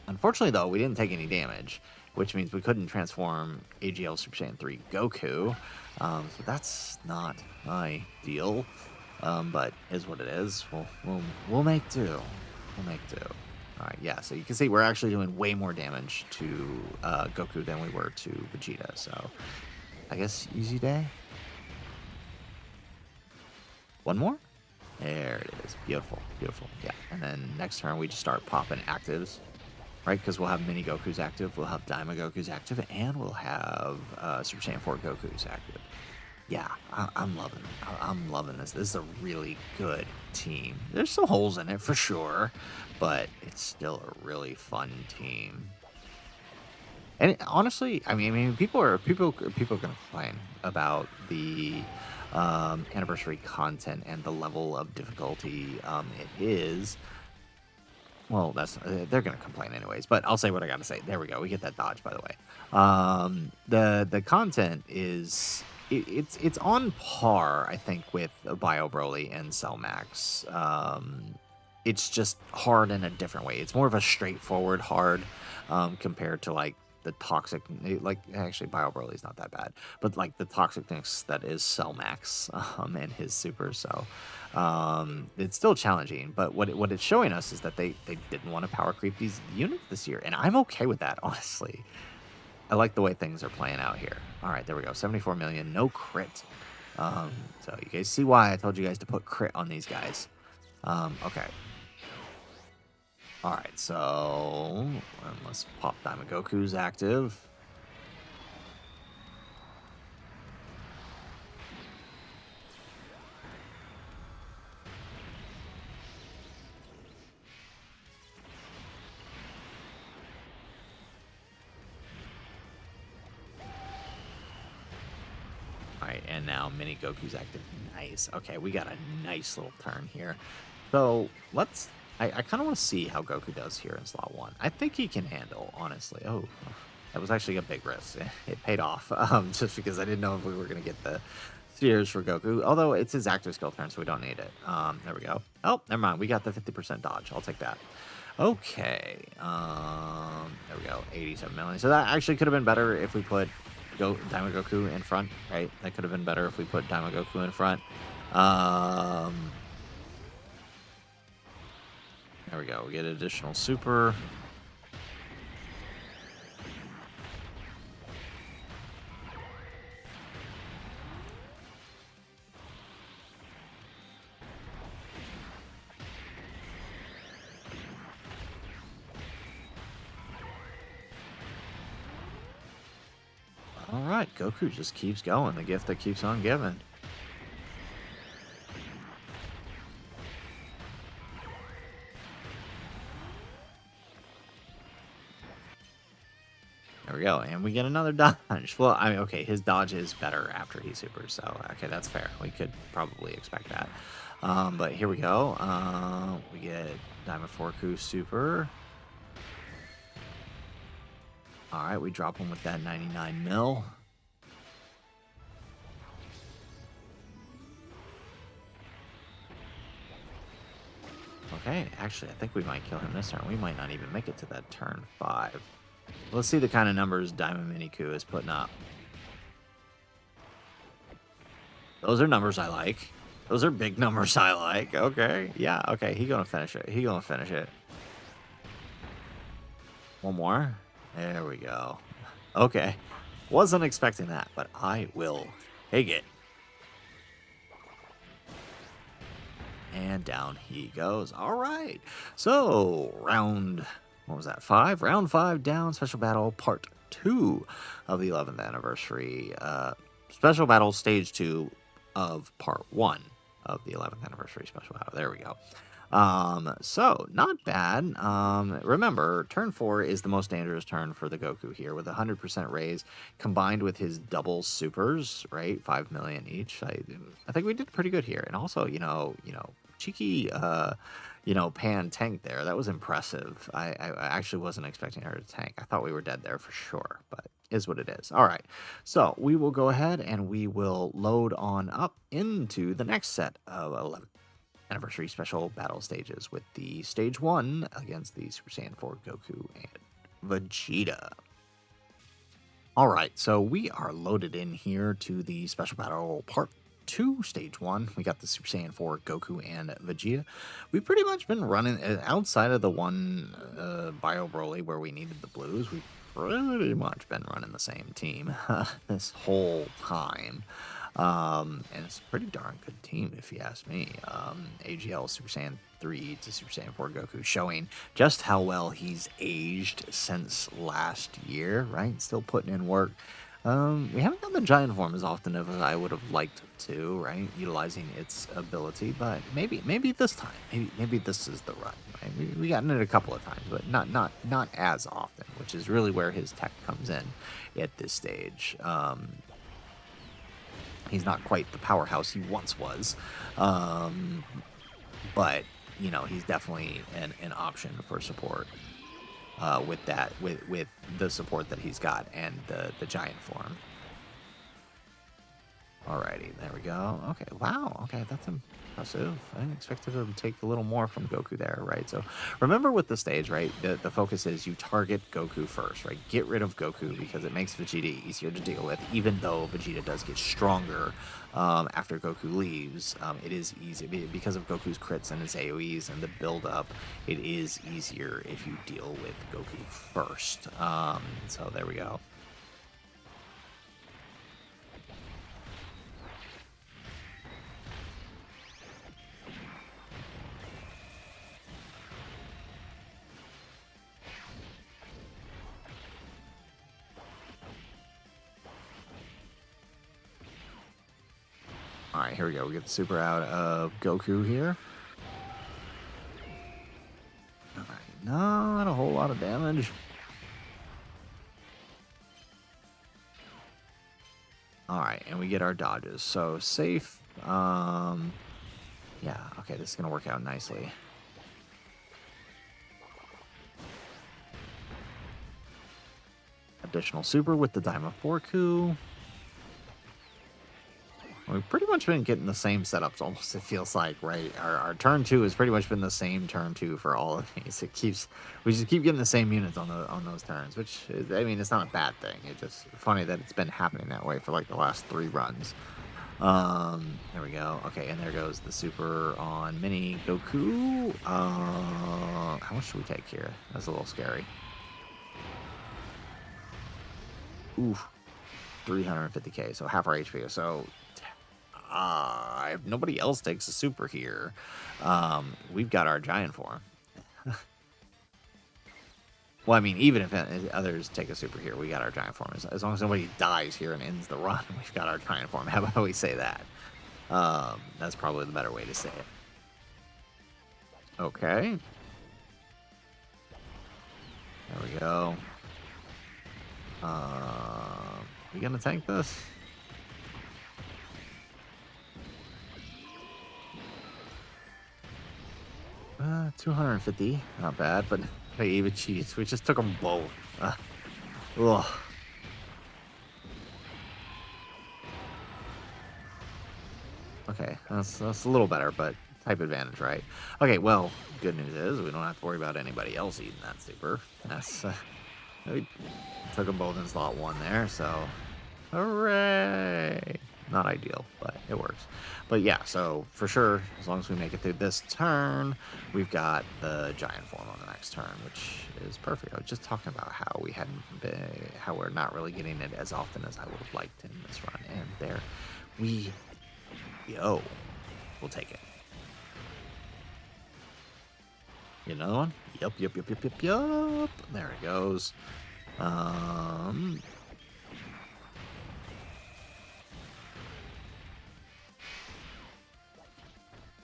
Unfortunately, though, we didn't take any damage, which means we couldn't transform AGL Super Saiyan 3 Goku. So that's not ideal, but is what it is. We'll make do. All right, yeah. So you can see we're actually doing way more damage to Goku than we were to Vegeta. So I guess easy day. One more. There it is. Beautiful. Yeah. And then next turn we just start popping actives. Right, because we'll have Mini Goku's active, we'll have Daima Goku's active, and we'll have Super Saiyan 4 Goku's active. Yeah, I'm loving this. This is a really good team. There's some holes in it for sure, but it's still a really fun team. And honestly, I mean, people are gonna complain about the anniversary content and the level of difficulty it is. Well, they're gonna complain anyways, but I'll say what I gotta say. There we go. We get that dodge, by the way. The content is it's on par, I think, with Bio Broly and Cell Max. It's just hard in a different way. It's more of a straightforward hard compared to like the toxic, like actually Bio Broly's not that bad, but like the toxicness that is Cell Max and his super. So it's still challenging, but what it's showing us is that they didn't want to power creep these units this year, and I'm okay with that, honestly. I like the way things are playing out here. All right, there we go. 74 million, no crit. So you guys see why I told you guys to put crit on these guys. Okay. All right, so let's pop Diamond Goku's active. All right, and now Mini Goku's active. Nice. Okay, we got a nice little turn here. So let's. I kind of want to see how Goku does here in slot 1. I think he can handle, honestly. Oh, that was actually a big risk. It paid off, just because I didn't know if we were going to get the spheres for Goku. Although it's his active skill turn, so we don't need it. There we go. Oh, never mind. We got the 50% dodge. I'll take that. Okay. There we go. 87 million. So that actually could have been better if we put Diamond Goku in front, right? That could have been better if we put Diamond Goku in front. There we go. We get additional super. All right, Goku just keeps going. The gift that keeps on giving. There we go, and we get another dodge. Well, I mean, okay, his dodge is better after he supers, so okay, that's fair. We could probably expect that. But here we go. We get Diamond Forku super. All right, we drop him with that 99 mil. Okay, actually, I think we might kill him this turn. We might not even make it to that turn 5. Let's see the kind of numbers Diamond Miniku is putting up. Those are numbers I like. Those are big numbers I like. Okay, yeah, okay. He gonna finish it. He gonna finish it. One more. There we go. Okay. Wasn't expecting that, but I will take it. And down he goes. All right. So, what was that, 5? Round 5 down, Special Battle Part 2 of the 11th anniversary. Special Battle Stage 2 of Part 1 of the 11th anniversary Special Battle. There we go. So, not bad. Remember, turn 4 is the most dangerous turn for the Goku here, with 100% raise, combined with his double supers, right? 5 million each. I think we did pretty good here. And also, cheeky, Pan tank there. That was impressive. I actually wasn't expecting her to tank. I thought we were dead there for sure, but is what it is. All right, so we will go ahead and we will load on up into the next set of 11 anniversary special battle stages with the stage 1 against the Super Saiyan 4 Goku and Vegeta. All right, so we are loaded in here to the special battle part 2, stage 1. We got the Super Saiyan 4 Goku and Vegeta. We've pretty much been running outside of the one Bio Broly where we needed the blues. We've pretty much been running the same team this whole time. And it's a pretty darn good team, if you ask me. AGL Super Saiyan 3 to Super Saiyan 4 Goku, showing just how well he's aged since last year, right? Still putting in work. We haven't done the giant form as often as I would have liked to, right? Utilizing its ability, but maybe this time, maybe this is the run. Right? We gotten it a couple of times, but not as often, which is really where his tech comes in at this stage. He's not quite the powerhouse he once was, but he's definitely an option for support. With the support that he's got and the giant form. Alrighty, there we go. Okay, wow. Okay, that's impressive. I didn't expect it to take a little more from Goku there, right? So remember with the stage, right? The focus is you target Goku first, right? Get rid of Goku because it makes Vegeta easier to deal with, even though Vegeta does get stronger after Goku leaves. It is easy because of Goku's crits and his AoEs and the build up. It is easier if you deal with Goku first. So there we go. All right, here we go. We get the super out of Goku here. All right, not a whole lot of damage. All right, and we get our dodges. So safe. Yeah, okay, this is going to work out nicely. Additional super with the Daima Forku. We've pretty much been getting the same setups almost, it feels like, right? Our turn 2 has pretty much been the same turn 2 for all of these. We just keep getting the same units on those turns, which is, I mean, it's not a bad thing. It's just funny that it's been happening that way for like the last 3 runs. There we go. Okay, and there goes the super on Mini Goku. How much should we take here? That's a little scary. Oof, 350k, so half our HP. So if nobody else takes a super here, we've got our giant form. Well, I mean, even if others take a super here, we got our giant form. As long as nobody dies here and ends the run, we've got our giant form. How about we say that? That's probably the better way to say it. Okay. There we go. We gonna tank this? 250, not bad, but hey, even cheese. We just took them both. Ugh. Okay, that's a little better, but type advantage, right? Okay, well, good news is we don't have to worry about anybody else eating that super. That's we took them both in slot 1 there, so hooray! Not ideal, but it works. But yeah, so for sure, as long as we make it through this turn, we've got the giant form on the next turn, which is perfect. I was just talking about how how we're not really getting it as often as I would have liked in this run, and there we go. We'll take it. Get another one? Yup. There it goes.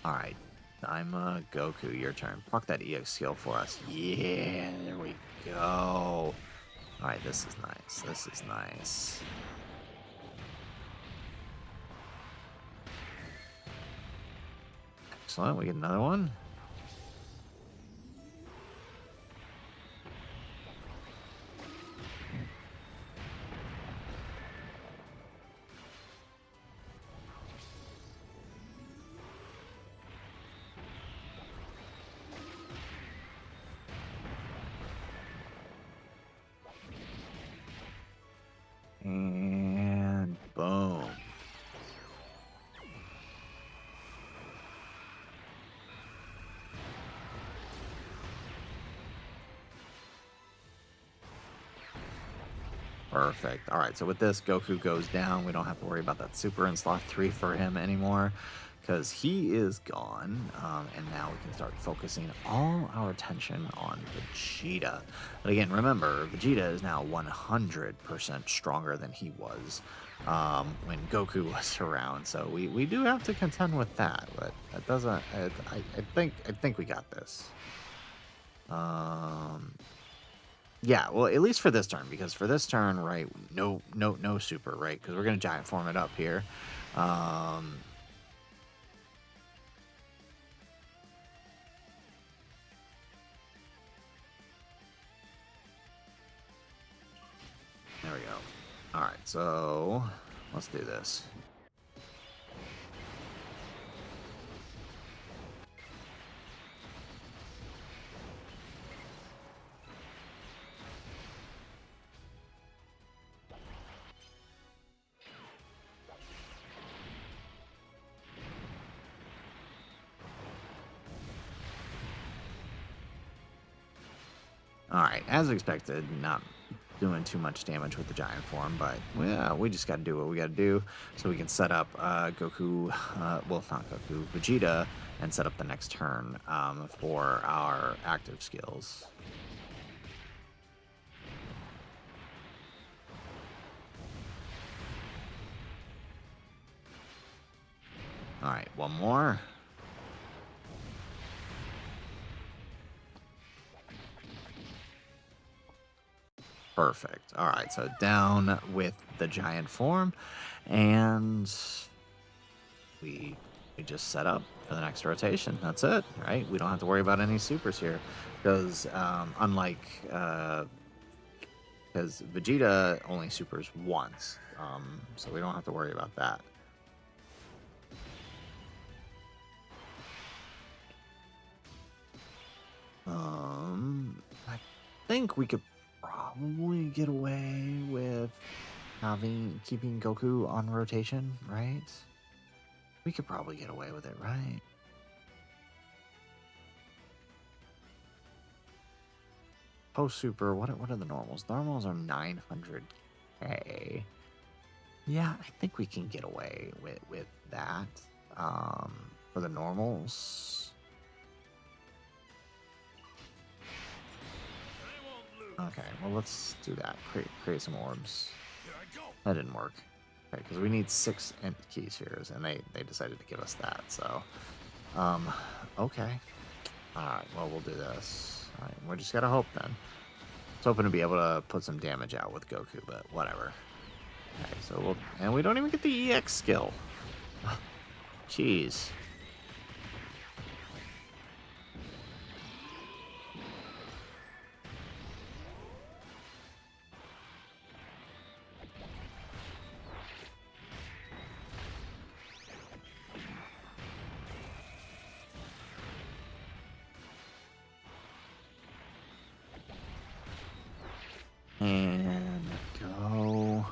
Alright. I'm Goku, your turn. Proc that EX skill for us. Yeah, there we go. Alright, this is nice. This is nice. Excellent. We get another one. And boom. Perfect. All right, so with this, Goku goes down. We don't have to worry about that super in slot 3 for him anymore because he is gone. And now we can start focusing all our attention on Vegeta. But again, remember, Vegeta is now 100% stronger than he was when Goku was around. So we do have to contend with that, but that doesn't. I think we got this. Yeah, well, at least for this turn, because for this turn, right, no super, right? Because we're gonna giant form it up here. There we go. All right, so let's do this. All right, as expected, not doing too much damage with the giant form, but yeah, we just got to do what we got to do so we can set up Goku, well, not Goku, Vegeta, and set up the next turn for our active skills. All right, one more. Perfect. All right, so down with the giant form, and we just set up for the next rotation. That's it, right? We don't have to worry about any supers here, because unlike because Vegeta only supers once, so we don't have to worry about that. I think we could probably get away with keeping Goku on rotation, right? We could probably get away with it, right? Post super, what are the normals? Normals are 900k. Yeah, I think we can get away with that for the normals. Okay, well, let's do that. Create some orbs. That didn't work. Okay, because we need 6 INT keys here, and they decided to give us that, so... okay. Alright, well, we'll do this. Alright, we just gotta hope, then. I was hoping to be able to put some damage out with Goku, but whatever. Okay, so we'll... And we don't even get the EX skill. Jeez. And go.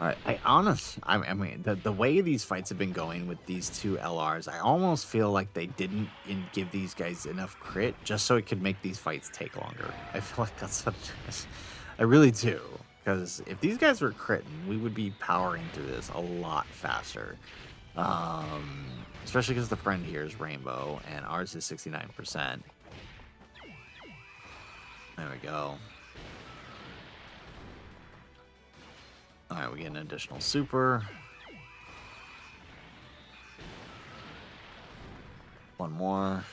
Alright, I mean, the way these fights have been going with these two LRs, I almost feel like they didn't give these guys enough crit just so it could make these fights take longer. I feel like that's what I really do. Because if these guys were critting, we would be powering through this a lot faster. Especially because the friend here is Rainbow, and ours is 69%. There we go. Alright, we get an additional super. One more.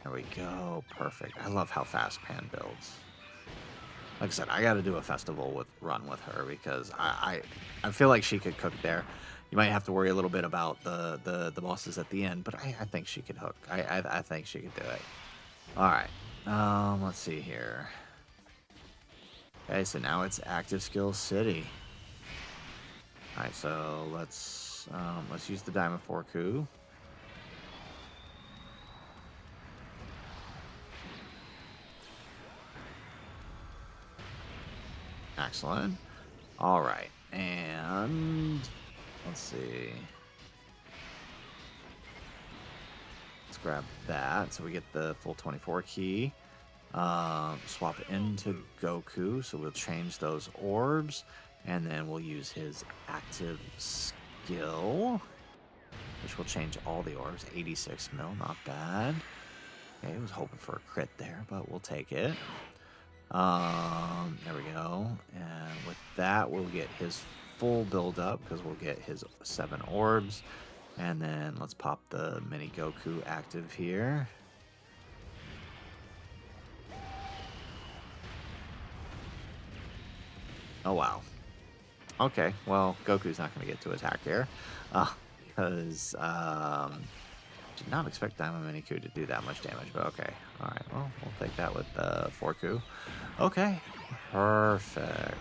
There we go. Perfect. I love how fast Pan builds. Like I said, I got to do a festival run with her because I feel like she could cook there. You might have to worry a little bit about the bosses at the end, but I think she could hook. I think she could do it. All right. Let's see here. Okay, so now it's Active Skill City. All right, so let's use the Diamond 4 coup. Excellent. All right, and let's see. Let's grab that so we get the full 24 key. Swap into Goku, so we'll change those orbs, and then we'll use his active skill, which will change all the orbs. 86 mil, not bad. Okay, I was hoping for a crit there, but we'll take it. There we go. And with that, we'll get his full build up because we'll get his 7 orbs. And then let's pop the mini Goku active here. Oh, wow. Okay, well, Goku's not going to get to attack here. Because did not expect Diamond Mini Coup to do that much damage, but okay. Alright, well, we'll take that with the 4 coup. Okay, perfect.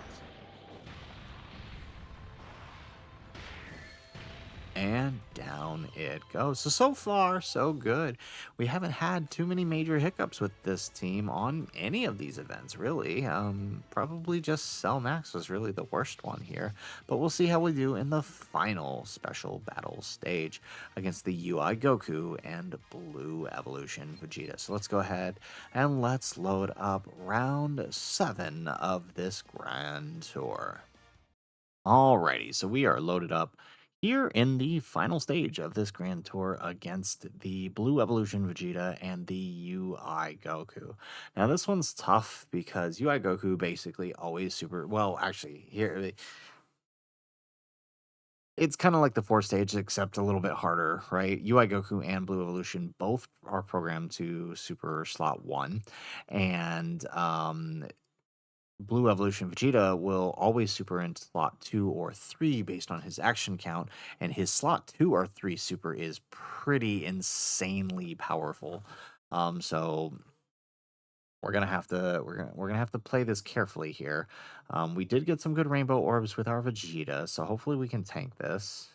And down it goes. So far, so good. We haven't had too many major hiccups with this team on any of these events, really. Probably just Cell Max was really the worst one here. But we'll see how we do in the final special battle stage against the UI Goku and Blue Evolution Vegeta. So let's go ahead and let's load up round 7 of this Grand Tour. Alrighty, so we are loaded up here in the final stage of this Grand Tour against the Blue Evolution Vegeta and the UI Goku. Now, this one's tough because UI Goku basically always super. Well, actually, here it's kind of like the fourth stage, except a little bit harder, right? UI Goku and Blue Evolution both are programmed to Super Slot 1, and Blue Evolution Vegeta will always super in slot 2 or 3 based on his action count, and his slot 2 or 3 super is pretty insanely powerful. So we're gonna have to play this carefully here. We did get some good rainbow orbs with our Vegeta, so hopefully we can tank this.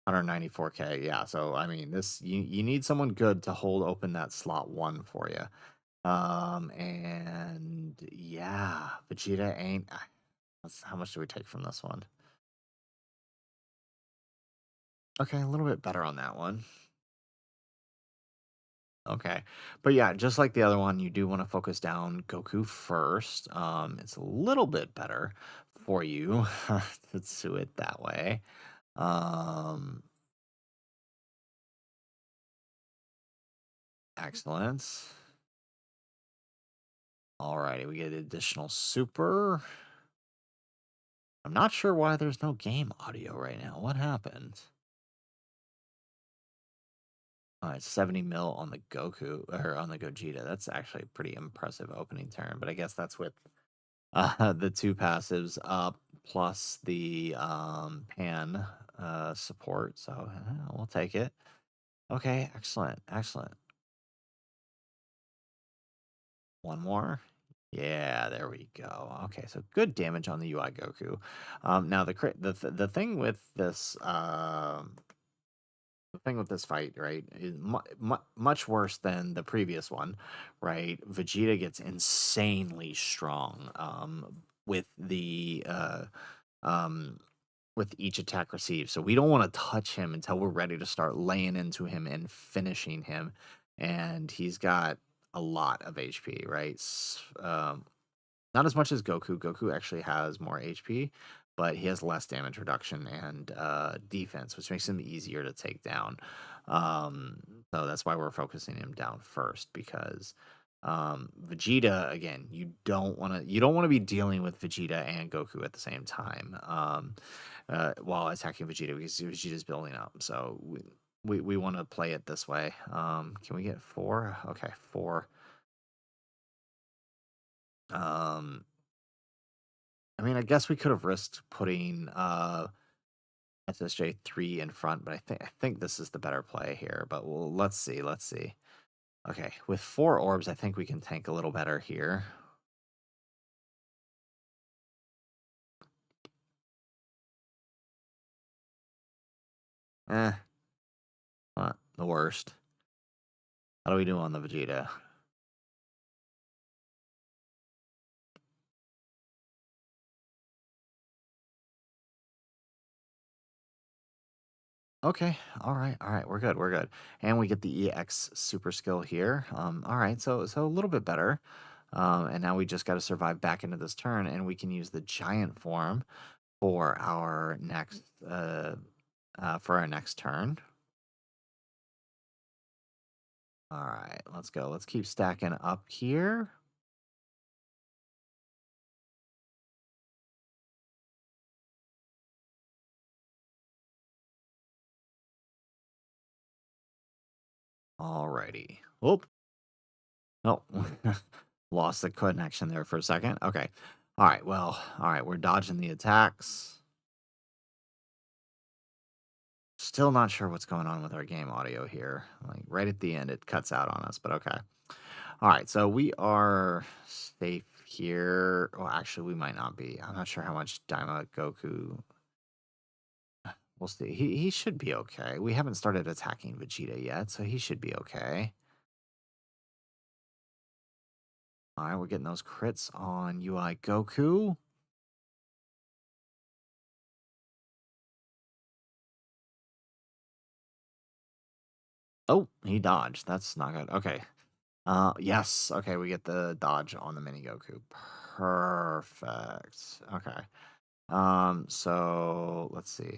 194k, yeah. So I mean, this you need someone good to hold open that slot 1 for you. And yeah, Vegeta ain't. How much do we take from this one? Okay, a little bit better on that one. Okay. But yeah, just like the other one, you do want to focus down Goku first. It's a little bit better for you to do it that way. Um, Excellent. Alrighty, we get additional super. I'm not sure why there's no game audio right now. What happened? All right, 70 mil on the Goku or on the Gogeta. That's actually a pretty impressive opening turn, but I guess that's with the two passives up plus the pan support. So we'll take it. Okay, excellent, excellent. One more. Yeah, there we go. Okay, so good damage on the UI Goku. Now the thing with this fight, right, is much worse than the previous one, right? Vegeta gets insanely strong um, with each attack received. So we don't want to touch him until we're ready to start laying into him and finishing him. And he's got a lot of HP, right? Not as much as Goku. Goku actually has more HP, but he has less damage reduction and defense, which makes him easier to take down. Um, so that's why we're focusing him down first because Vegeta again, you don't want to be dealing with Vegeta and Goku at the same time while attacking Vegeta because Vegeta's building up. So we want to play it this way. Can we get 4? Okay, 4. Um, I mean, I guess we could have risked putting SSJ3 in front, but I think this is the better play here. But let's see, let's see. Okay, with 4 orbs, I think we can tank a little better here. Eh, not the worst. How do we do on the Vegeta? Okay, all right, we're good, we're good. And we get the EX super skill here. All right, so a little bit better. And now we just got to survive back into this turn, and we can use the giant form for our next turn. All right, let's go. Let's keep stacking up here. Alrighty. Oop. No. Lost the connection there for a second. Okay. All right. Well, all right. We're dodging the attacks. Still not sure what's going on with our game audio here. Like right at the end, it cuts out on us, but okay. All right. So we are safe here. Well, actually, we might not be. I'm not sure how much Daima Goku We'll see. He should be okay. We haven't started attacking Vegeta yet, so he should be okay. All right, we're getting those crits on UI Goku. Oh, he dodged. That's not good. Okay. Yes. Okay, we get the dodge on the mini Goku. Perfect. Okay. So let's see.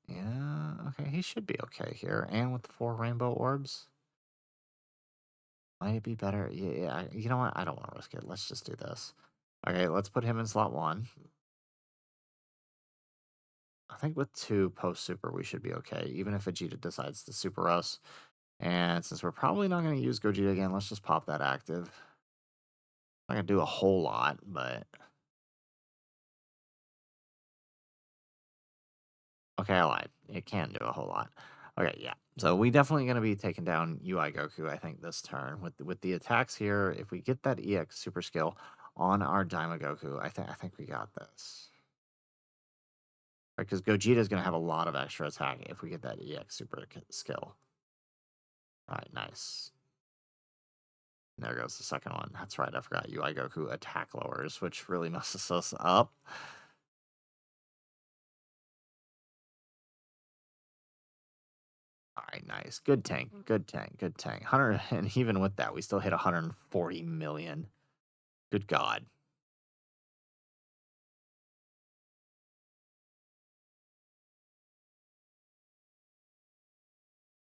Yeah, okay, he should be okay here. And with the 4 rainbow orbs, might it be better? Yeah, you know what? I don't want to risk it. Let's just do this. Okay, let's put him in slot 1. I think with 2 post super, we should be okay, even if Vegeta decides to super us. And since we're probably not going to use Gogeta again, let's just pop that active. Not going to do a whole lot, but okay, I lied. It can do a whole lot. Okay, yeah. So we definitely going to be taking down UI Goku, I think, this turn with the attacks here. If we get that EX super skill on our Daima Goku, I think we got this. Right, because Gogeta is going to have a lot of extra attack if we get that EX super skill. All right, nice. There goes the second one. That's right. I forgot UI Goku attack lowers, which really messes us up. All right, nice. Good tank. Good tank. Good tank. 100, and even with that, we still hit 140 million. Good God.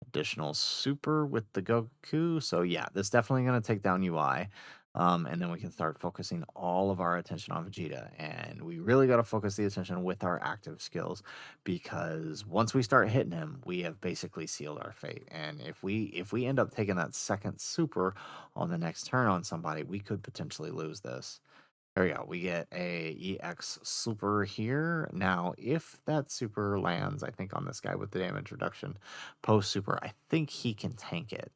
Additional super with the Goku. So yeah, this definitely going to take down UI. And then we can start focusing all of our attention on Vegeta. And we really got to focus the attention with our active skills because once we start hitting him, we have basically sealed our fate. And if we end up taking that second super on the next turn on somebody, we could potentially lose this. There we go. We get a EX super here. Now, if that super lands, I think on this guy with the damage reduction post super, I think he can tank it.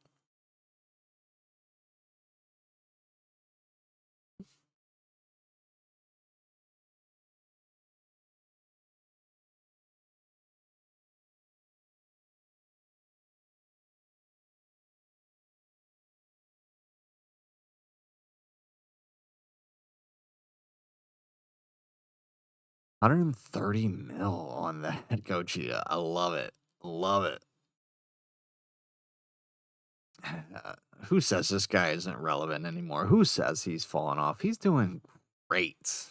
$130 million on that Gogeta. I love it. Love it. Who says this guy isn't relevant anymore? Who says he's fallen off? He's doing great.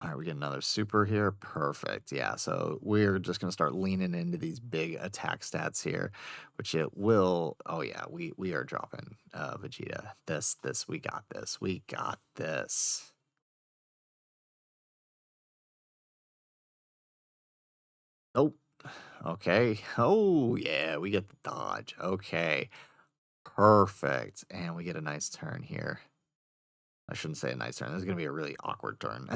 All right, we get another super here. Perfect. Yeah, so we're just going to start leaning into these big attack stats here, which it will. Oh yeah, we are dropping Vegeta. This we got this. We got this. Oh, okay. Oh yeah, we get the dodge. Okay, perfect, and we get a nice turn here. I shouldn't say a nice turn. This is going to be a really awkward turn.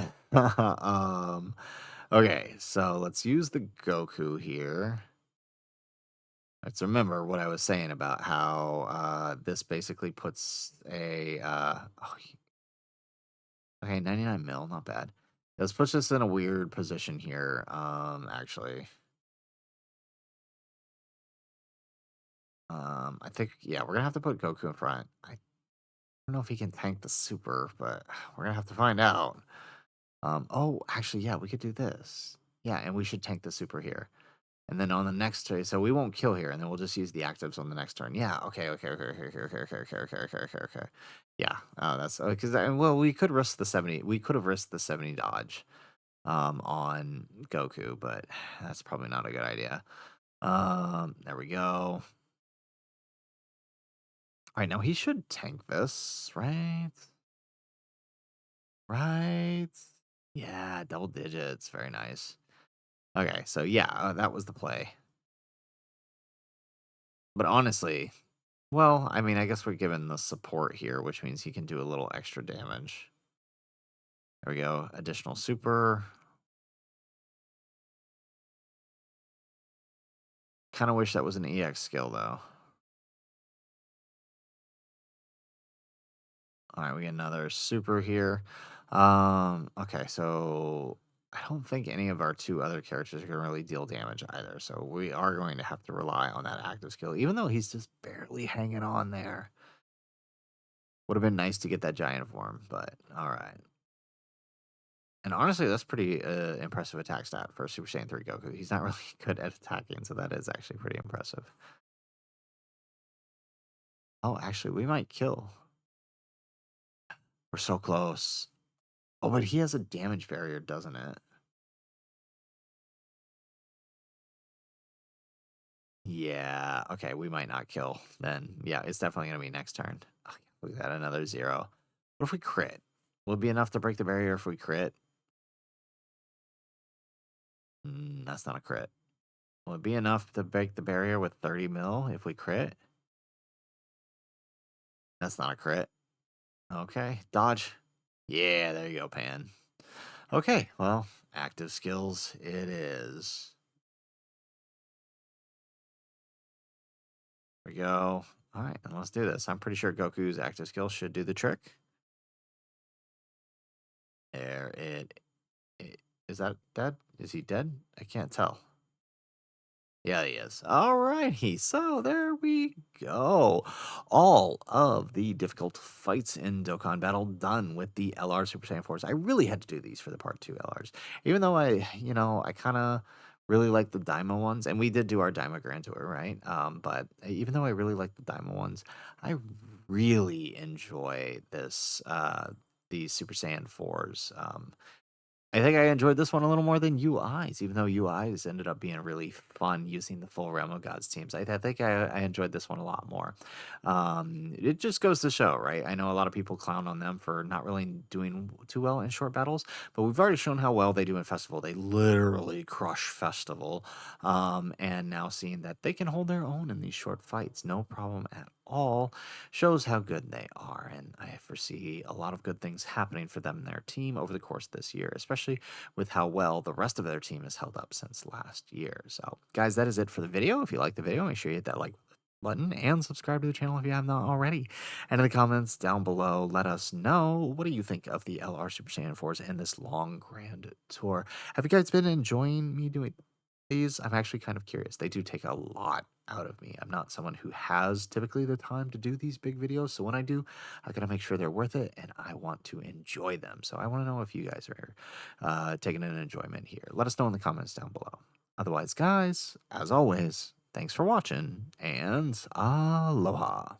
Okay, so let's use the Goku here. Let's remember what I was saying about how this basically puts a okay, 99 mil, not bad. This puts us in a weird position here. Actually, I think yeah, we're gonna have to put Goku in front. I don't know if he can tank the super, but we're gonna have to find out. Oh, actually, yeah, we could do this. Yeah, and we should tank the super here. And then on the next turn, so we won't kill here, and then we'll just use the actives on the next turn. Yeah, okay. Yeah, that's because well, we could risk the 70. We could have risked the 70 dodge, on Goku, but that's probably not a good idea. There we go. All right, now he should tank this, right? Right? Yeah, double digits, very nice. Okay, so yeah, that was the play. But honestly, well, I mean, I guess we're given the support here, which means he can do a little extra damage. There we go. Additional super. Kind of wish that was an EX skill, though. All right, we get another super here. Okay, so I don't think any of our two other characters are gonna really deal damage either, so we are going to have to rely on that active skill, even though he's just barely hanging on there. Would have been nice to get that giant form, but all right. And honestly, that's pretty impressive attack stat for Super Saiyan 3 Goku. He's not really good at attacking, so that is actually pretty impressive. Oh, actually, we might kill. We're so close. Oh, but he has a damage barrier, doesn't it? Yeah. Okay, we might not kill. Then, yeah, it's definitely gonna be next turn. Oh, we got another 0. What if we crit? Will it be enough to break the barrier if we crit? That's not a crit. Will it be enough to break the barrier with 30 mil if we crit? That's not a crit. Okay, dodge. Yeah, there you go, Pan. Okay, well, active skills it is. There we go. All right, and let's do this. I'm pretty sure Goku's active skill should do the trick. There it is. That dead? Is he dead? I can't tell. Yeah, he is. Alrighty, so there we go. All of the difficult fights in Dokkan Battle done with the LR Super Saiyan 4s. I really had to do these for the Part 2 LRs. Even though I kind of really like the Daima ones, and we did do our Daima Grand Tour, right? But even though I really like the Daima ones, I really enjoy these Super Saiyan 4s. I think I enjoyed this one a little more than UIs, even though UIs ended up being really fun using the full Realm of Gods teams. I think I enjoyed this one a lot more. It just goes to show, right? I know a lot of people clown on them for not really doing too well in short battles, but we've already shown how well they do in Festival. They literally crush Festival, and now seeing that they can hold their own in these short fights, no problem at all, shows how good they are. And I foresee a lot of good things happening for them and their team over the course of this year, especially with how well the rest of their team has held up since last year. So, guys, that is it for the video. If you like the video, make sure you hit that like button and subscribe to the channel if you have not already. And in the comments down below, let us know, what do you think of the LR Super Saiyan 4s and this long grand tour? Have you guys been enjoying me doing these? I'm actually kind of curious. They do take a lot out of me. I'm not someone who has typically the time to do these big videos. So when I do, I gotta make sure they're worth it and I want to enjoy them. So I want to know if you guys are taking an enjoyment here. Let us know in the comments down below. Otherwise, guys, as always, thanks for watching and aloha.